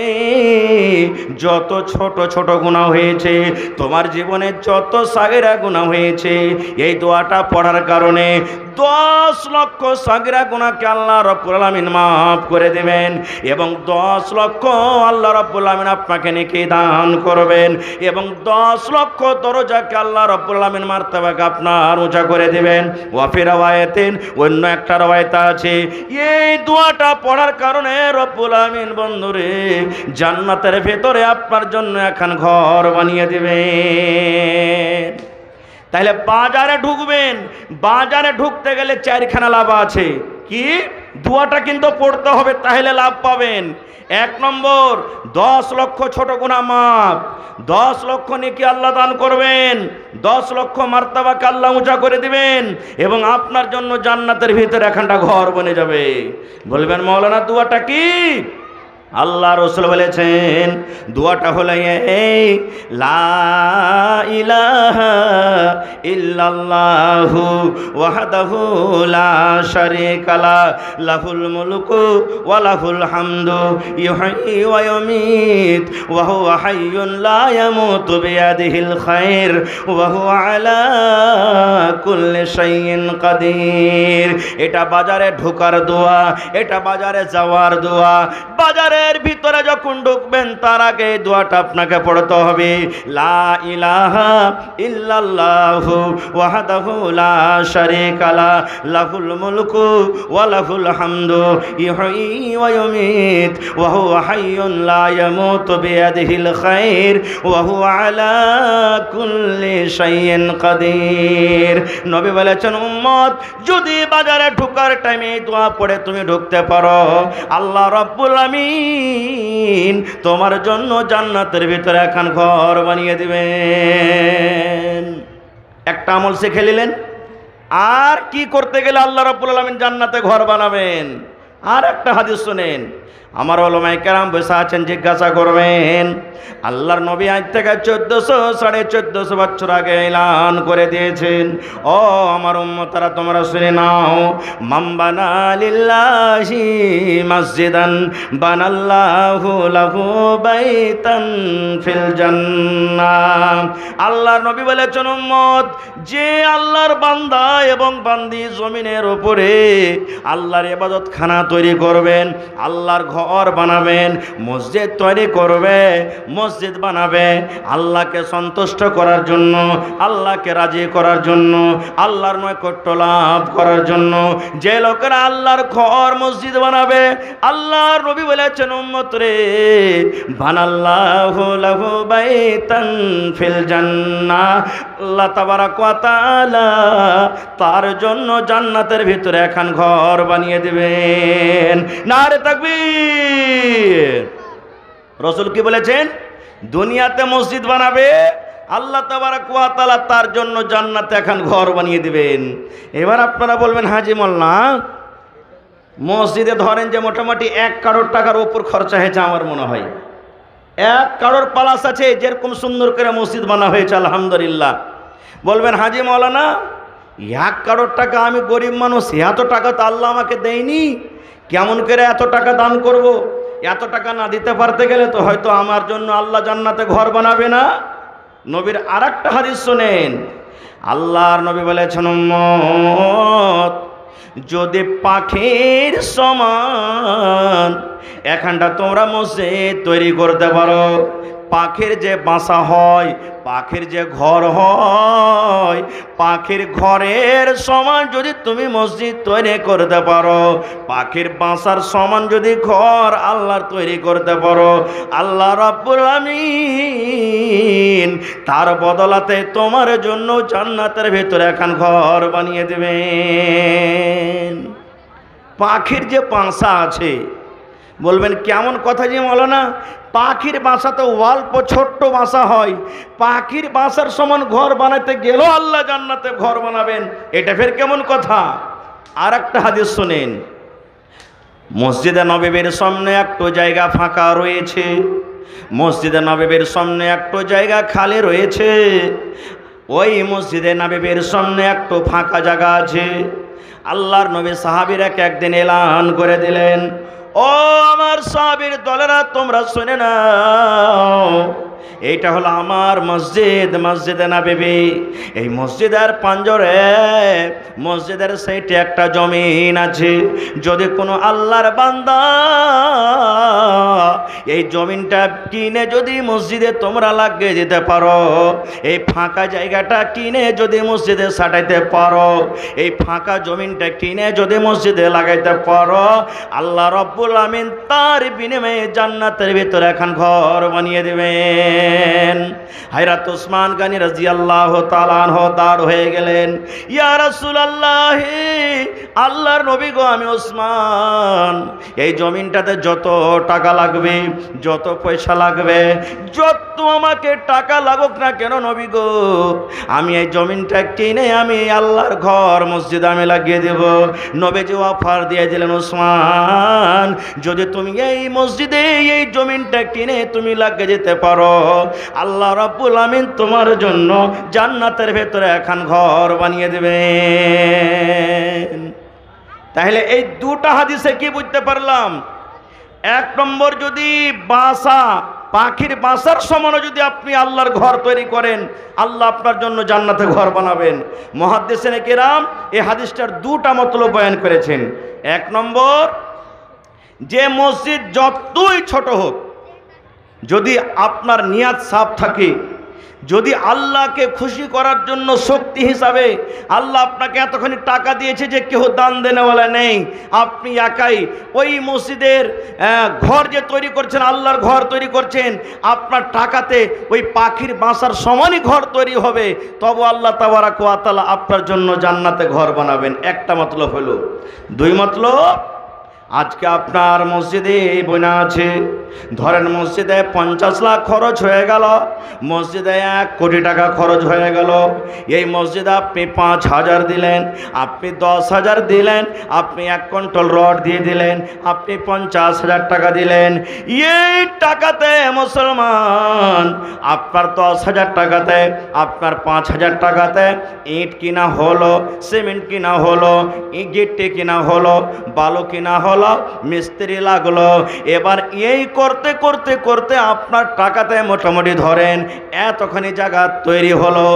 যত ছোট ছোট গুনাহ হয়েছে, তোমার জীবনে যত সাগিরা গুনাহ হয়েছে, এই দোয়াটা পড়ার কারণে 10 লক্ষ সাগিরা গুনাহকে আল্লাহ রাব্বুল আলামিন মাফ করে দেবেন, এবং 10 লক্ষ আল্লাহ রাব্বুল আলামিন আপনাকে নেকি দান করবেন, এবং 10 লক্ষ দরজাকে আল্লাহ রাব্বুল আলামিন মারতাবাকে আপনার উঁচা করে দেবেন। ওয়া ফি রাওয়ায়াতিন, অন্য একটা রাওয়ায়াত আছে, এই দোয়াটা পড়ার কারণে রাব্বুল আলামিন বন্ধুরে জান্নাতের ভেতরে আপনার জন্য এখন ঘর বানিয়ে দেবেন। তাহলে বাজারে ঢুকবেন, বাজারে ঢুকতে গেলে চারখানা লাভ আছে। কি? দোয়াটা কিন্তু পড়তে হবে, তাহলে লাভ পাবেন। 1 নম্বর, 10 লক্ষ ছোট গুনাহ মাফ, 10 লক্ষ নেকি আল্লাহ দান করবেন, 10 লক্ষ মার্তাবাকে আল্লাহ উঁচা করে দিবেন, এবং আপনার জন্য জান্নাতের ভিতরে এখানটা ঘর বনে যাবে। বলবেন মাওলানা দোয়াটা কি? আল্লাহ রাসূল বলেছেন দোয়াটা হলো এই, লা ইলাহা ইল্লাল্লাহু ওয়াহদাহু লা শারীকা লা, লাহুল মুলকু ওয়া লাহুল হামদু, ইউহয়ি ওয়া ইউমীত ওয়া হুয়া হাইয়ুন লা ইয়ামুতু বিয়াদিহিল খায়র ওয়া হুয়া আলা কুল্লি শাইইন কাদির। এটা বাজারে ঢোকার দোয়া, এটা বাজারে যাওয়ার দোয়া, বাজারে মসজিদের ভিতরে যখন ঢুকবেন তার আগে এই দোয়াটা আপনাকে পড়তে হবে, লা ইলাহা ইল্লাল্লাহু ওয়াহদাহু লা শারীকা লা লাহুল মুলকু ওয়া লাহুল হামদু ইহয়ী ওয়া ইউমীত ওয়া হুয়া হাইয়ুন লা ইয়ামুতু বিয়াদিহিল খায়র ওয়া হুয়া আলা কুল্লি শাইইন কাদির। নবী বলেছেন, উম্মত যদি বাজারে ঢোকার টাইমে এই দোয়া পড়ে তুমি ঢুকতে পারো, আল্লাহ রাব্বুল আমিন তোমার জন্য জান্নাতের ভিতরে এখন ঘর বানিয়ে দিবেন। একটা আমল শিখে নিলেন, আর কি করতে গেলে আল্লাহ রাব্বুল আলামিন জান্নাতে ঘর বানাবেন। আর একটা হাদিস শুনেন, আমার ওলামায়ে কেরাম বসে আছেন, জিজ্ঞাসা করবেন। আল্লাহর নবী আজ থেকে 1400-1450 বছর আগে এলান করে দিয়েছেন, ও আমার উম্মতরা তোমরা শুনে নাও, মান বানা লিল্লাহি মসজিদান বানাল্লাহু লাহু বাইতান ফিল জান্নাহ। আল্লাহর নবী বলেছেন, উম্মত যে আল্লাহর বান্দা এবং বান্দি জমিনের উপরে আল্লাহর ইবাদতখানা তৈরি করবেন, আল্লাহর ঘর বানাবেন, মসজিদ তৈরি করবে, মসজিদ বানাবে আল্লাহকে সন্তুষ্ট করার জন্য, আল্লাহকে রাজি করার জন্য, আল্লাহর নৈকট্য লাভ করার জন্য। যে লোকেরা আল্লাহর ঘর মসজিদ বানাবে, আল্লাহর নবী বলেছেন, উম্মত রে, বানাল্লাহু লাহু বাইতান ফিল জান্নাহ, আল্লাহ তাবারাক ওয়া তাআলা তার জন্য জান্নাতের ভিতরে এখন ঘর বানিয়ে দিবেন। নারে তাকবীর। রাসূল কি বলেছেন? দুনিয়াতে মসজিদ বানাবে, আল্লাহ তাবারাক ওয়া তাআলা তার জন্য জান্নাতে এখন ঘর বানিয়ে দিবেন। এবার আপনারা বলবেন, হাজি মোল্লা মসজিদে ধরেন যে মোটামুটি 1 কারোর টাকার উপর খরচা হয়েছে, আমার মনে হয় 1 কারোর প্লাস আছে, যেরকম সুন্দর করে মসজিদ বানা হয়েছে আলহামদুলিল্লাহ। বলবেন, হাজি মৌলানা 1 কারোর টাকা, আমি গরিব মানুষ, এত টাকা তো আল্লাহ আমাকে দেয়নি, কেমন করে এত টাকা দান করব? এত টাকা না দিতে পারতে গেলে তো হয়তো আমার জন্য আল্লাহ জান্নাতে ঘর বানাবে না। নবীর আরেকটা হাদিস শুনেন, আল্লাহর নবী বলেছেন, উম্মত যদি পাখির সমান এখানটা তোমরা মসজিদ তৈরি করতে পারো, পাখির যে বাসা হয়, পাখির যে ঘর হয়, পাখির ঘরের সমান যদি তুমি মসজিদ তৈরি করতে পারো, পাখির বাসার সমান যদি ঘর আল্লাহর তৈরি করতে পারো, আল্লাহ রাব্বুল আমিন তার বদলাতে তোমার জন্য জান্নাতের ভিতরে এখন ঘর বানিয়ে দেবেন। পাখির যে বাসা আছে, বলবেন কেমন কথা যে মৌলানা, পাখির বাসা তো অল্প ছোট্ট বাসা হয়, পাখির বাসার সমান ঘর বানাতে গেলেও আল্লাহ জান্নাতে ঘর বানাবেন, এটা ফের কেমন কথা? আর একটা হাদিস শুনেন, মসজিদে নববীর সামনে একটু জায়গা ফাঁকা রয়েছে, মসজিদে নববীর সামনে একটু জায়গা খালি রয়েছে, ওই মসজিদে নববীর সামনে একটু ফাঁকা জায়গা আছে। আল্লাহর নবী সাহাবীরাকে একদিন এলান করে দিলেন, ও আমার সাহাবীর দলেরা তোমরা শুনে নাও, এইটা হলো আমার মসজিদ, মসজিদে নববী। এই মসজিদের পাঞ্জরে, মসজিদের সাইডে একটা জমিন আছে, যদি কোনো আল্লাহর বান্দা এই জমিনটা কিনে যদি মসজিদে তোমরা লাগিয়ে দিতে পারো, এই ফাঁকা জায়গাটা কিনে যদি মসজিদে সাটাইতে পারো, এই ফাঁকা জমিনটা কিনে যদি মসজিদে লাগাইতে পারো, আল্লাহ রাব্বুল আমিন তার বিনিময়ে জান্নাতের ভিতরে এখন ঘর বানিয়ে দেবেন। হযরত উসমান গনি রাদিয়াল্লাহু তাআলা আনহু দাঁড় হয়ে গেলেন, ইয়া রাসূলুল্লাহ, আল্লাহর নবী গো, আমি উসমান, এই জমিনটাতে যত টাকা লাগবে, যত পয়সা লাগবে, যত আমাকে টাকা লাগুক না কেন নবী গো, আমি এই জমিনটা কিনে আমি আল্লাহর ঘর মসজিদ আমি লাগিয়ে দেব। নবীজি অফার দিয়ে দিলেন, উসমান যদি তুমি এই মসজিদে এই জমিনটা কিনে তুমি লাগিয়ে যেতে পারো, আল্লাহ রাব্বুল আমিন তোমার জন্য জান্নাতের ভেতরে এখন ঘর বানিয়ে দেবেন। তাহলে এই দুটা হাদিসে কি বুঝতে পারলাম? 1 নম্বর, যদি বাসা, পাখির বাসার সমান যদি আপনি আল্লাহর ঘর তৈরি করেন, আল্লাহ আপনার জন্য জান্নাতে ঘর বানাবেন। মুহাদ্দিসিনে কেরাম এই হাদিসটার দুটা মতলব বয়ান করেছেন। 1 নম্বর, যে মসজিদ যতই ছোট হোক, যদি আপনার নিয়াত সাফ থাকে, যদি আল্লাহকে খুশি করার জন্য শক্তি হিসাবে আল্লাহ আপনাকে এতখানি টাকা দিয়েছে যে কেউ দান দেনেওয়ালা নেই, আপনি একাই ওই মসজিদের ঘর যে তৈরি করছেন, আল্লাহর ঘর তৈরি করছেন, আপনার টাকাতে ওই পাখির বাসার সমানই ঘর তৈরি হবে, তবে আল্লাহ তাবারাক ওয়া তাআলা আপনার জন্য জান্নাতে ঘর বানাবেন। একটা মতলব হলো। দুই মতলব, আজকে আপনার মসজিদে বনা আছে, ধরেন মসজিদে 50 লাখ খরচ হয়ে গেল, মসজিদে 1 কোটি টাকা খরচ হয়ে গেল। এই মসজিদে আপনি 5,000 দিলেন, আপনি 10,000 দিলেন, আপনি 1 কুইন্টাল রড দিয়ে দিলেন, আপনি 50,000 টাকা দিলেন। এই টাকাতে মুসলমান আপনার 10,000 টাকাতে, আপনার 5,000 টাকাতে ইট কিনা হলো, সিমেন্ট কিনা হলো, গিট্টি কিনা হলো, বালু কিনা হলো, মিস্ত্রি লাগলো। এবার এই করতে করতে করতে আপনার টাকাতে মোটামুটি ধরেন এতখানি জায়গা তৈরি হলো,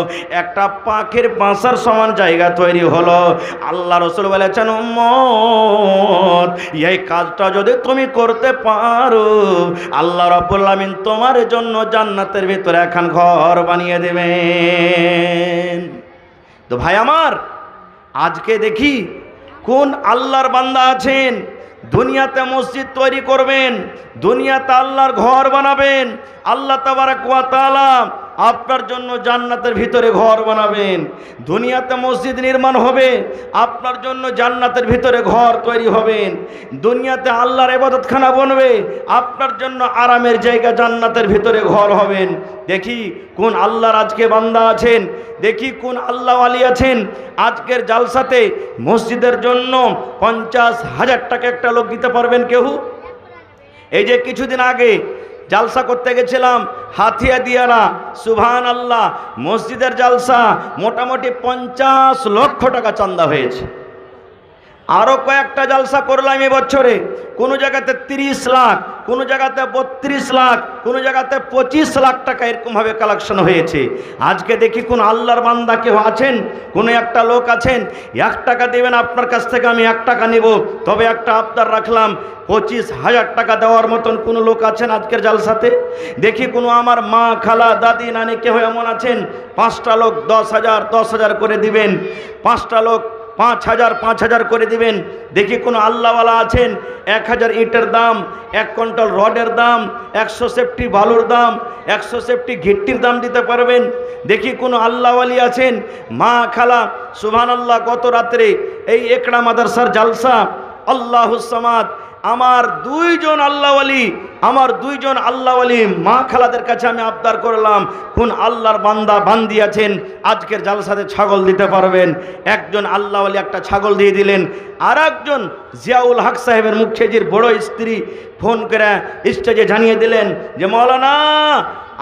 একটা পাখির বাসার সমান জায়গা তৈরি হলো। আল্লাহ রাসূল বলেছেন, উম্মত এই কাজটা যদি তুমি করতে পারো, আল্লাহ রাব্বুল আলামিন তোমার জন্য জান্নাতের ভিতরে এখন ঘর বানিয়ে দেবেন। তো ভাই আমার, আজকে দেখি কোন আল্লাহর বান্দা আছেন দুনিয়াতে মসজিদ তৈরি করবেন, দুনিয়াতে আল্লাহর ঘর বানাবেন, আল্লাহ তাবারাক ওয়া তাআলা আপনার জন্য জান্নাতের ভিতরে ঘর বানাবেন। দুনিয়াতে মসজিদ নির্মাণ হবে, আপনার জন্য জান্নাতের ভিতরে ঘর তৈরি হবেন। দুনিয়াতে আল্লাহর ইবাদতখানা বনবে, আপনার জন্য আরামের জায়গা জান্নাতের ভিতরে ঘর হবেন। দেখি কোন আল্লাহর আজকে বান্দা আছেন, দেখি কোন আল্লাহ ওয়ালি আছেন আজকের জালসাতে মসজিদের জন্য 50,000 টাকা একটা লোক দিতে পারবেন কেউ? এই যে কিছুদিন আগে জালসা করতে গেছিলাম হাতিয়া দিয়ারা, সুবহানাল্লাহ, মসজিদের জালসা মোটামুটি 50 লক্ষ টাকা চাঁদা হয়েছে। আরও কয়েকটা জালসা করলাম এবছরে, কোনো জায়গাতে 30 লাখ, কোনো জায়গাতে 32 লাখ, কোনো জায়গাতে 25 লাখ টাকা এরকমভাবে কালেকশন হয়েছে। আজকে দেখি কোন আল্লাহর বান্দা কেউ আছেন, কোনো একটা লোক আছেন 1 টাকা দেবেন আপনার কাছ থেকে আমি 1 টাকা নেব, তবে একটা আবদার রাখলাম 25,000 টাকা দেওয়ার মতন কোনো লোক আছেন আজকের জালসাতে? দেখি কোনো আমার মা, খালা, দাদি, নানি কেউ এমন আছেন 5টা লোক 10,000 করে দিবেন, 5টা লোক 5,000 করে দিবেন। দেখি কোনো আল্লাহওয়ালা আছেন 1,000 ইটের দাম, 1 কুইন্টাল রডের দাম, 100 সেফটি বালুর দাম, 100 সেফটি ঘিট্টির দাম দিতে পারবেন? দেখি কোনো আল্লাহওয়ালি আছেন মা, খালা, সুবহানাল্লাহ, গত রাত্রে এই একড়া মাদ্রাসার জালসা, আল্লাহুস সামাদ, আমার 2জন আল্লাহওয়ালি মা খালাদের কাছে আমি আবদার করলাম, কোন আল্লাহর বান্দা বান্দি আছেন আজকের জালসাতে ছাগল দিতে পারবেন? একজন আল্লাহওয়ালি একটা ছাগল দিয়ে দিলেন। আর একজন জিয়াউল হক সাহেবের মুখ্যজির বড় স্ত্রী ফোন করে স্টেজে জানিয়ে দিলেন যে মৌলানা,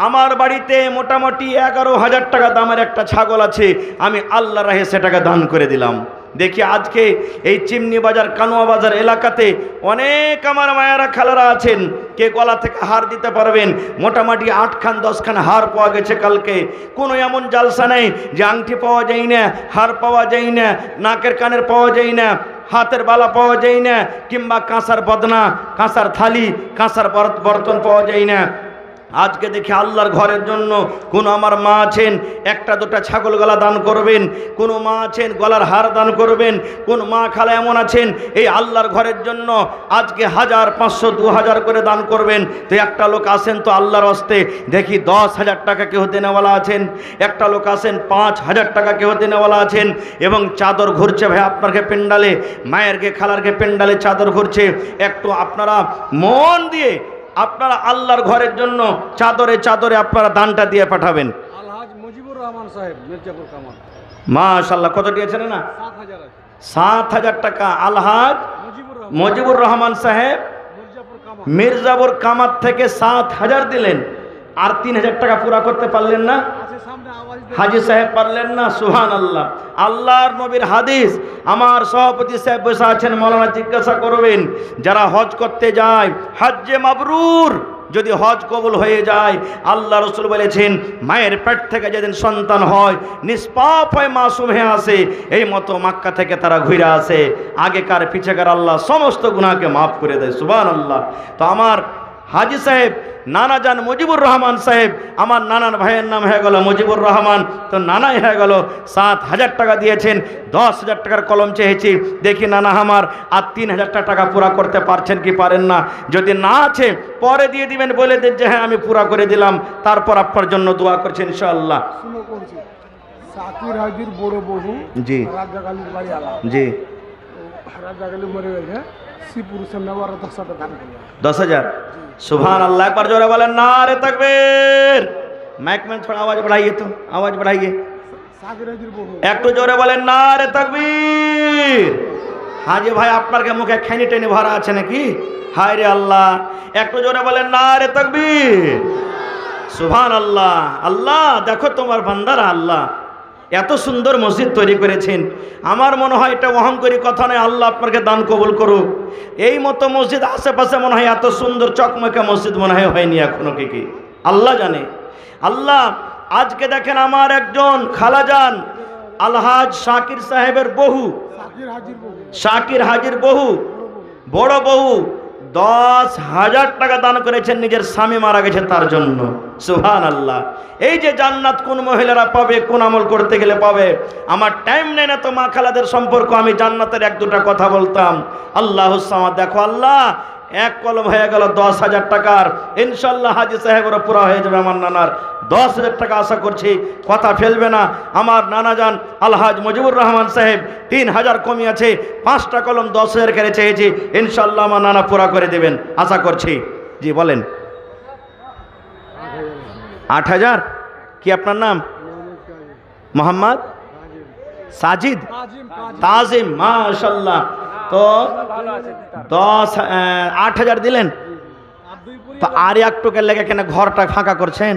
আমার বাড়িতে মোটামুটি 11,000 টাকা দামের একটা ছাগল আছে, আমি আল্লাহর রাহে সেটাকে দান করে দিলাম। দেখি আজকে এই চিমনি বাজার, কানুয়া বাজার এলাকাতে অনেক আমার মায়েরা খালারা আছেন, কে গলা থেকে হার দিতে পারবেন? মোটামুটি 8 খান 10 খান হার পাওয়া গেছে কালকে। কোনো এমন জালসা নেই যে আংটি পাওয়া যায় না, হার পাওয়া যায় না, নাকের কানের পাওয়া যায় না, হাতের বালা পাওয়া যায় না, কিংবা কাঁসার বদনা, কাঁসার থালি, কাঁসার বর্তন পাওয়া যায় না। আজকে দেখি আল্লাহর ঘরের জন্য কোনো আমার মা আছেন 1টা 2টা ছাগল গলা দান করবেন, কোনো মা আছেন গলার হার দান করবেন, কোন মা খালা এমন আছেন এই আল্লাহর ঘরের জন্য আজকে 1000, 500, 2000 করে দান করবেন। তো একটা লোক আসেন তো আল্লাহর হস্তে, দেখি 10,000 টাকা কেউ দেনেওয়ালা আছেন, একটা লোক আসেন 5,000 টাকা কেউ দেনেওয়ালা আছেন। এবং চাদর ঘুরছে ভাই আপনাকে পেন্ডালে, মায়েরকে খালারকে পেন্ডালে চাদর ঘুরছে। একটু আপনারা মন দিয়ে আপনারা আল্লাহর ঘরের জন্য চাদরে আপনারা দানটা দিয়ে পাঠাবেন। আলহাজ মুজিবুর রহমান সাহেব, মির্জাপুর কামাল। মাশাআল্লাহ, কত দিয়েছেন না? 7,000 টাকা। আলহাজ মুজিবুর রহমান সাহেব মির্জাপুর কামাত থেকে 7,000 দিলেন। আর 3,000 টাকা পুরা করতে পারলেন না? হাজি সাহেব পারলেন না? সুবহানাল্লাহ। আল্লাহর নবীর হাদিস, আমার সভাপতি সাহেব বসে আছেন, মাওলানা জিজ্ঞাসা করবেন, যারা হজ করতে যায় হজ্জে মাবরুর যদি হজ কবুল হয়ে যায়, আল্লাহ রসুল বলেছেন মায়ের পেট থেকে যেদিন সন্তান হয় নিষ্পাপ হয় মাসুম হয়ে আসে, এই মতো মক্কা থেকে তারা ঘুরে আসে, আগেকার পিছেকার আল্লাহ সমস্ত গুনাহকে মাফ করে দেয়। সুবহানাল্লাহ। তো আমার হাজি সাহেব নানাজান মুজিবুর রহমান সাহেব, আমার নানার ভাইয়ের নাম হয়ে গেল মুজিবুর রহমান, তো নানাই হয়ে গেল 7,000 টাকা দিয়েছেন। 10,000 টাকার কলম চেয়েছি, দেখি নানা আমার আর 3,000 টাকা পুরা করতে পারছেন কি পারেন না, যদি না আছে পরে দিয়ে দিবেন, বলে দেন যে হ্যাঁ আমি পুরা করে দিলাম, তারপর আপনার জন্য দোয়া করছেন ইনশাআল্লাহ। শুনো করছি সাকির হাজির বড় বহু জি রাজাগালির বাড়ি আলা, জি রাজাগালি মরে গেছে, শ্রীপুর সামনে আবার 10,000 দান করলাম। 10,000। सुभान अल्लाह। एक बार जोरे बोले नारे तकबीर। माइक में थोड़ा आवाज बढ़ाइए, तो आवाज बढ़ाइए সাকির হাজির বহু একটু জোরে বলেন নারে তাকবীর। হাজি ভাই আপনার কে মুখে খেনি টেনে ভরা আছে নাকি? হায় রে আল্লাহ, একটু জোরে বলেন নারে তাকবীর। সুবহান আল্লাহ। আল্লাহ দেখো তোমার বান্দারা, আল্লাহ এত সুন্দর মসজিদ তৈরি করেছেন, আমার মনে হয় এটা অহংকারী কথা নয়, আল্লাহ আপনাকে দান কবুল করুক। এই মতো মসজিদ আশেপাশে মনে হয় এত সুন্দর চকমকে মসজিদ মনে হয় হয়নি এখনো, কি আল্লাহ জানে। আল্লাহ আজকে দেখেন আমার একজন খালাজান আলহাজ শাকির সাহেবের বহু, শাকির হাজির বহু, বড় বহু 10,000 টাকা দান করেছেন, নিজের স্বামী মারা গেছে তার জন্য। সুবহানাল্লাহ। এই যে জান্নাত কোন মহিলারা পাবে, কোন আমল করতে গেলে পাবে, আমার টাইম নেই না তো মা খালাদের সম্পর্ক আমি জান্নাতের 1-2টা কথা বলতাম। আল্লাহুস সামাদ। দেখো আল্লাহ এক কলম হয়ে গেল 10,000 টাকার, ইনশাল্লাহ হাজি সাহেবেরও পুরা হয়ে যাবে। আমার নানার 10,000 টাকা আশা করছি, কথা ফেলবে না। আমার নানা যান আলহাজ মুজিবুর রহমান সাহেব 3,000 কমি আছে, 5টা কলম 10,000 করে চেয়েছি, ইনশাল্লাহ আমার নানা পুরা করে দেবেন আশা করছি। জি বলেন। 8,000। কি আপনার নাম? মোহাম্মদ সাজিদ তাজিম, মাশাল্লাহ। তো 8,000 দিলেন, তো আর একটুকে লেগে কেন ঘরটা ফাঁকা করছেন?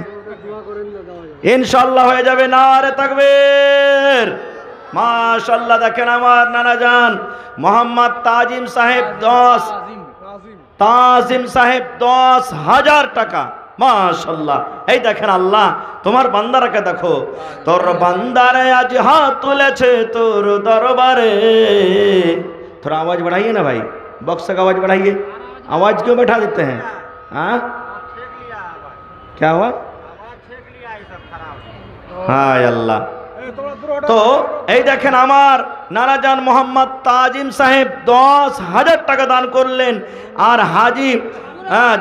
ইনশাল্লাহ হয়ে যাবে। নারে তাকবীর। মাশাল্লাহ। দেখেন আমার নানা যান মোহাম্মদ তাজিম সাহেব 10,000 টাকা। মাশাল্লাহ। এই দেখেন আল্লাহ তোমার বান্দারাকে দেখো, তোর বান্দারে আজ হাত তুলেছে তোর দরবারে। थोड़ा आवाज बढ़ाइए ना भाई, बॉक्स का आवाज बढ़ाइए। आवाज क्यों बैठा देते हैं? हाँ क्या हुआ? हाँ अल्लाह। তো এই দেখেন আমার নানাজান মোহাম্মদ তাজিম সাহেব 10,000 টাকা দান করলেন, আর হাজি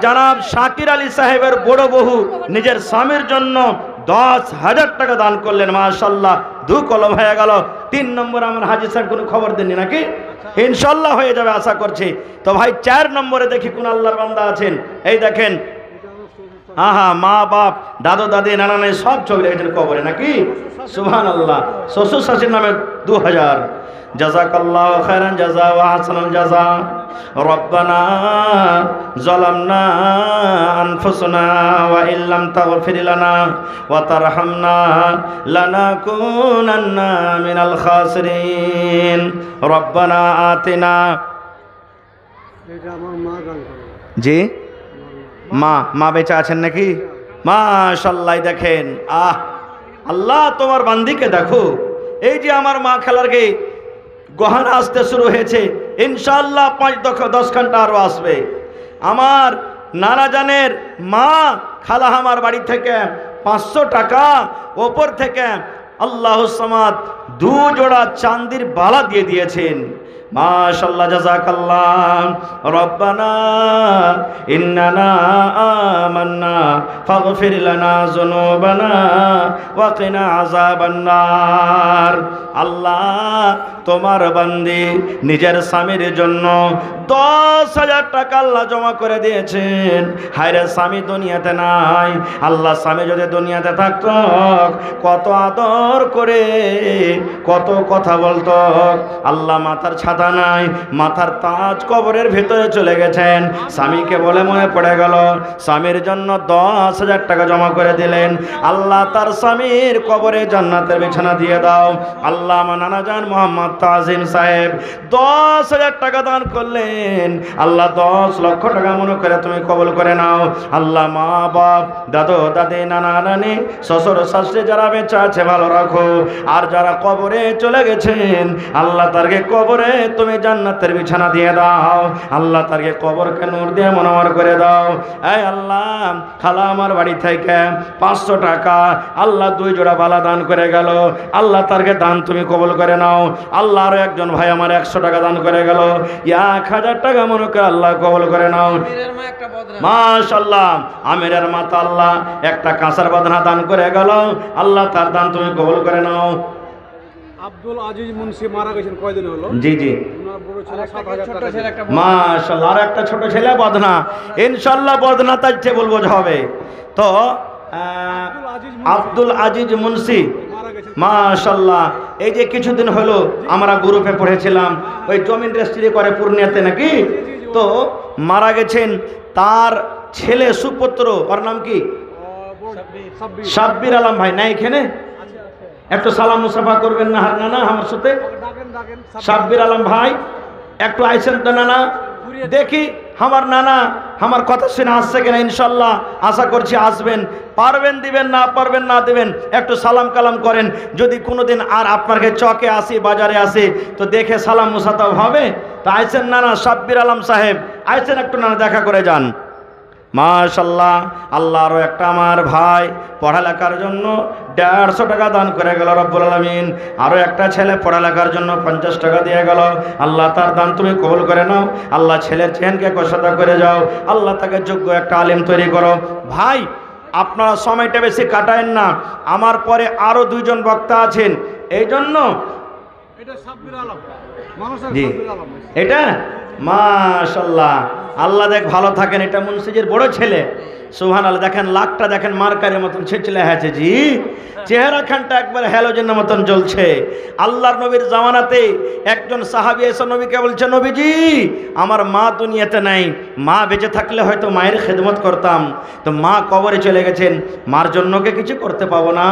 জনাব শাকির আলী সাহেবের বড় বহু নিজের স্বামীর জন্য 10,000 টাকা দান করলেন। মাশাল্লাহ। 2 কলম হয়ে গেল। 3 নম্বর আমার হাজি সাহেব কোনো খবর দেননি নাকি? ইনশাল্লাহ হয়ে যাবে আশা করছি। তো ভাই 4 নম্বরে দেখি কোন আল্লাহর বান্দা আছেন। এই দেখেন, হ্যাঁ হ্যাঁ, মা বাপ দাদু দাদি নানা নাই সব ছবি রেখেছেন কবরে নাকি? সুবহানাল্লাহ। শ্বশুর শাশুড়ির নামে 2,000। জাযাকাল্লাহু খায়রান জাযা ওয়া হাসানাল জাযা। রব্বানা যালামনা আনফুসানা ওয়া ইল্লাম তাগফির লানা ওয়া তারহামনা লানাকুনান্না মিনাল খাসিরিন। রব্বানা আতিনা। এটা আমার মা গান করে। জি মা বেঁচে আছেন নাকি? মাশাআল্লাহ। দেখেন আল্লাহ তোমার বান্দিকে দেখো, এই যে আমার মা খালারকে গহনা আসতে শুরু হয়েছে, ইনশাআল্লাহ 5-10 ঘন্টা আরো আসবে। আমার নানা জানের মা খালা আমার বাড়ি থেকে 500 টাকা ওপর থেকে আল্লাহুস সামাদ 2 জোড়া চাঁদির বালা দিয়ে দিয়েছেন। মাশাআল্লাহ। জাযাকাল্লাহ। রব্বানা ইন্নানা আমান্না ফাগফির লানা যুনুবানা ওয়া কিনা আযাবান্নার। আল্লাহ তোমার বান্দি নিজের স্বামীর জন্য 10,000 টাকা আল্লাহ জমা করে দিয়েছেন। হায়রে স্বামী দুনিয়াতে নাই, আল্লাহ স্বামী যদি দুনিয়াতে থাকতো কত আদর করে কত কথা বলতো। আল্লাহ মাথার ছাতা নাই, মাথার তাজ কবরের ভিতরে চলে গেছেন। স্বামীকে বলে মনে পড়ে গেল, স্বামীর জন্য 10,000 টাকা জমা করে দিলেন। আল্লাহ তার স্বামীর কবরে জান্নাতের বিছানা দিয়ে দাও। আল্লাহ আল্লাহ আমার নানা জান মোহাম্মদ তাজিম সাহেব 10,000 টাকা দান করলেন। আল্লাহ 10 লক্ষ টাকা মনে করে তুমি কবুল করে নাও। আল্লাহ মা বাপ দাদু দাদি নানা নানি শ্বশুর শাশুড়ি যারা বেঁচে আছে ভালো রাখো, আর যারা কবরে চলে গেছেন আল্লাহ তারকে কবরে তুমি জান্নাতের বিছানা দিয়ে দাও। আল্লাহ তারকে কবরকে নূর দিয়ে মনোহর করে দাও। এই আল্লাহ খালা আমার বাড়ি থেকে 500 টাকা আল্লাহ 2 জোড়া বালা দান করে গেল। আল্লাহ তারকে দান তুমি কবুল করে নাও। আল্লাহ আরো একজন ভাই আমার 100 টাকা দান করে গেল। 1000 টাকা মনে করে আল্লাহ কবুল করে নাও। মাশাআল্লাহ আমিরের মাতা আল্লাহ একটা কাঁসার বদনা দান করে গেল। আল্লাহ তার দান তুমি কবুল করে নাও। আব্দুল আজিজ মুন্সি মারা গেছেন কয়দিন হলো? জি জি ওনার বড় ছেলে 7,000 টাকা। মাশাআল্লাহ আর একটা ছোট ছেলে বদনা, ইনশাআল্লাহ বদনা তার চেয়ে বলবো হবে। তো আব্দুল আজিজ মুন্সি মাশাআল্লাহ এই যে কিছুদিন হলো আমরা গ্রুপে পড়েছিলাম ওই জমিন রেজিস্ট্রি করে পূর্ণিয়াতে নাকি, তো মারা গেছেন। তার ছেলে সুপুত্র, ওর নাম কি? সাব্বির আলম ভাই। না এখানে একটু সালাম মুসাফা করবেন না নানা আমার সাথে? সাব্বির আলম ভাই একটু আইসেন তো নানা, দেখি আমার নানা আমার কথা শুনে আসছে কিনা। ইনশাল্লাহ আশা করছি আসবেন, পারবেন দিবেন, না পারবেন না দিবেন। একটু সালাম কালাম করেন। যদি কোনোদিন আর আপনার চকে আসি বাজারে আসি তো দেখে সালাম মুসাফা হবে। তো আইসেন নানা সাব্বির আলম সাহেব, আইসেন একটু নানা দেখা করে যান। মাশাআল্লাহ আল্লাহ আরও একটা আমার ভাই পড়ালেখার জন্য 150 টাকা দান করে গেল রব্বুল আলামিন। আরও একটা ছেলে পড়ালেখার জন্য 50 টাকা দিয়ে গেল। আল্লাহ তার দান তুমি কবুল করে নাও। আল্লাহ ছেলের চেহানকে কষাতা করে যাও। আল্লাহ তাকে যোগ্য একটা আলেম তৈরি করো। ভাই আপনারা সময়টা বেশি কাটায়েন না, আমার পরে আরও 2 জন বক্তা আছেন, এই জন্য জি এটা মাশাআল্লাহ আল্লাহ দেখ ভালো থাকেন। এটা মুন্সিজির বড় ছেলে, সুবহানাল্লাহ। দেখেন লাকটা দেখেন মার্কারের মতন ছেলে হয়েছে জি, চেহারা খানটা একবার হ্যালোজেনের মতন জ্বলছে। আল্লাহর নবীর জামানাতে একজন সাহাবী এসে নবীকে বলছে, নবীজি আমার মা দুনিয়াতে নাই, মা বেঁচে থাকলে হয়তো মায়ের খেদমত করতাম, তো মা কবরে চলে গেছেন, মার জন্য কে কিছু করতে পাবো না?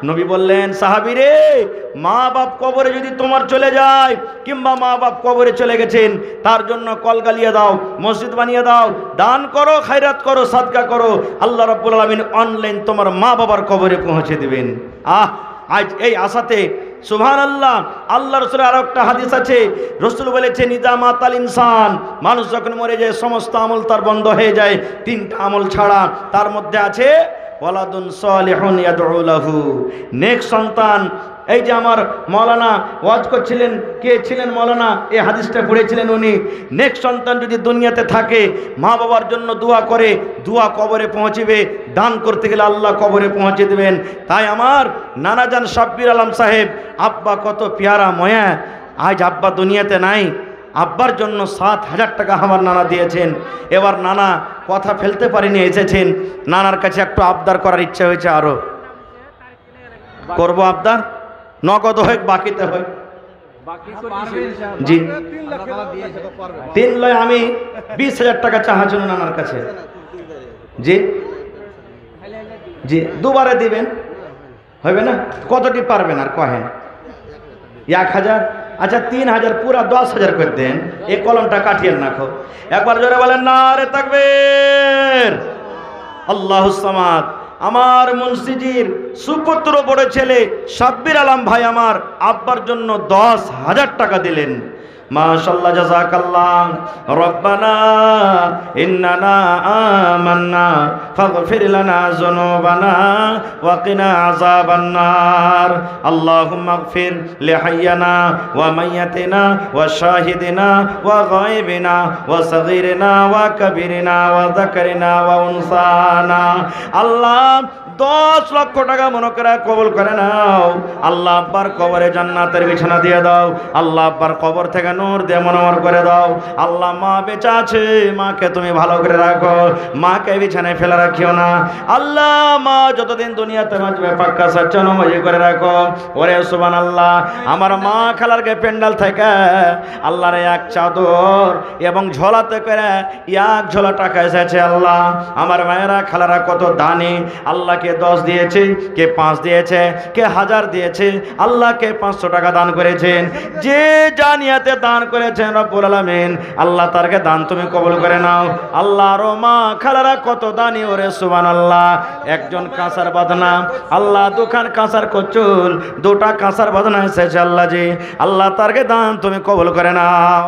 নবী বললেন, সাহাবী রে মা বাপ কবরে যদি তোমার চলে যায় কিংবা মা বাপ কবরে চলে গেছেন তার জন্য কলগালিয়ে দাও, মসজিদ বানিয়ে দাও, দান করো, খায়রাত করো, সাদকা করো, আল্লাহ রাব্বুল আলামিন অনলাইন তোমার মা বাবার কবরে পৌঁছে দিবেন। আজ এই আশাতে সুবহানাল্লাহ আল্লাহ রাসূলের আর একটা হাদিস আছে, রাসূল বলেছেন ইজা মাতাল ইনসান, মানুষ যখন মরে যায় সমস্ত আমল তার বন্ধ হয়ে যায় 3টা আমল ছাড়া, তার মধ্যে আছে ওয়ালাদুন সালিহুন ইয়াদউ লাহু, নেক সন্তান। এই যে আমার মৌলানা ওয়াজ করছিলেন, কে ছিলেন মৌলানা, এই হাদিসটা পড়েছিলেন উনি, নেক সন্তান যদি দুনিয়াতে থাকে মা বাবার জন্য দোয়া করে, দোয়া কবরে পৌঁছবে, দান করতে গেলে আল্লাহ কবরে পৌঁছে দেবেন। তাই আমার নানাজান সাব্বির আলম সাহেব আব্বা কত পেয়ারা ময়া, আজ আব্বা দুনিয়াতে নাই, আব্বার জন্য 7,000 টাকা আমার নানা দিয়েছেন। এবার নানা কথা ফেলতে পারিনি, এসেছেন, নানার কাছে একটু আবদার করার ইচ্ছা হয়েছে, আরও করবো আবদার, নগদ হোক বাকিতে হোক জি 3 লয়, আমি 20,000 টাকা চাহার নানার কাছে জি জি 2বারে দিবেন, হবে না? কতটি পারবেন আর কহেন? 1,000, আচ্ছা 3,000, পুরা 10,000 করে দেন। এই কলমটা কাটিয়ে রাখো, একবার জোরে বলেন নারে তাকবীর, আল্লাহুস সামাদ। আমার মুন্সিজির সুপুত্র বড় ছেলে সাব্বির আলম ভাই আমার আব্বার জন্য 10,000 টাকা দিলেন। মাশাআল্লাহ জাযাকাল্লাহ। রব্বানা ইন্নানা আমান্না ফাগফির লানা যুনুবানা ওয়া কিনা আযাবান নার। আল্লাহুম্মা গফির লিহাইয়ানা ওয়া মাইয়াতিনা ওয়া শাহিদিনা ওয়া গায়বিনা ওয়া সগীরিনা ওয়া কাবীরিনা ওয়া যাকারিনা ওয়া উনসানা। আল্লাহ 10 লক্ষ টাকা মনে করে কবুল করে নাও। আল্লাহ আব্বার কবরে জান্নাতের বিছানা দিয়ে দাও। আল্লাহ আব্বার কবর থেকে নূর দিয়ে মনোমর করে দাও। আল্লাহ মা বেঁচে আছে, মাকে তুমি ভালো করে রাখো, মাকে বিছানায় ফেলে রাখিও না। আল্লাহ মা যতদিন দুনিয়াতে বাঁচবে পাক্কা সাচ্চা নমাজি করে রাখো। ওরে সুবহানাল্লাহ, আমার মা খালারকে প্যান্ডাল থেকে আল্লাহর এক চাদর এবং ঝোলাতে করে এক ঝোলা টাকা এসেছে। আল্লাহ আমার মায়েরা খালারা কত দানি, আল্লাহকে 10 দিয়েছে, কে 5 দিয়েছে, কে 1000 দিয়েছে, আল্লাহকে 500 টাকা দান করেছেন। যে জানিয়াতে দান করেছেন রব্বুল আলামিন, আল্লাহ তারকে দান তুমি কবুল করে নাও। আল্লাহর মা খালারা কত দানি, ওরে সুবহানাল্লাহ। একজন কাঁসার বাদনা, আল্লাহ দোকান কাঁসার কচুল, 2টা কাঁসার বাদনা এসেছে। আল্লাহ জি, আল্লাহ তারকে দান তুমি কবুল করে নাও।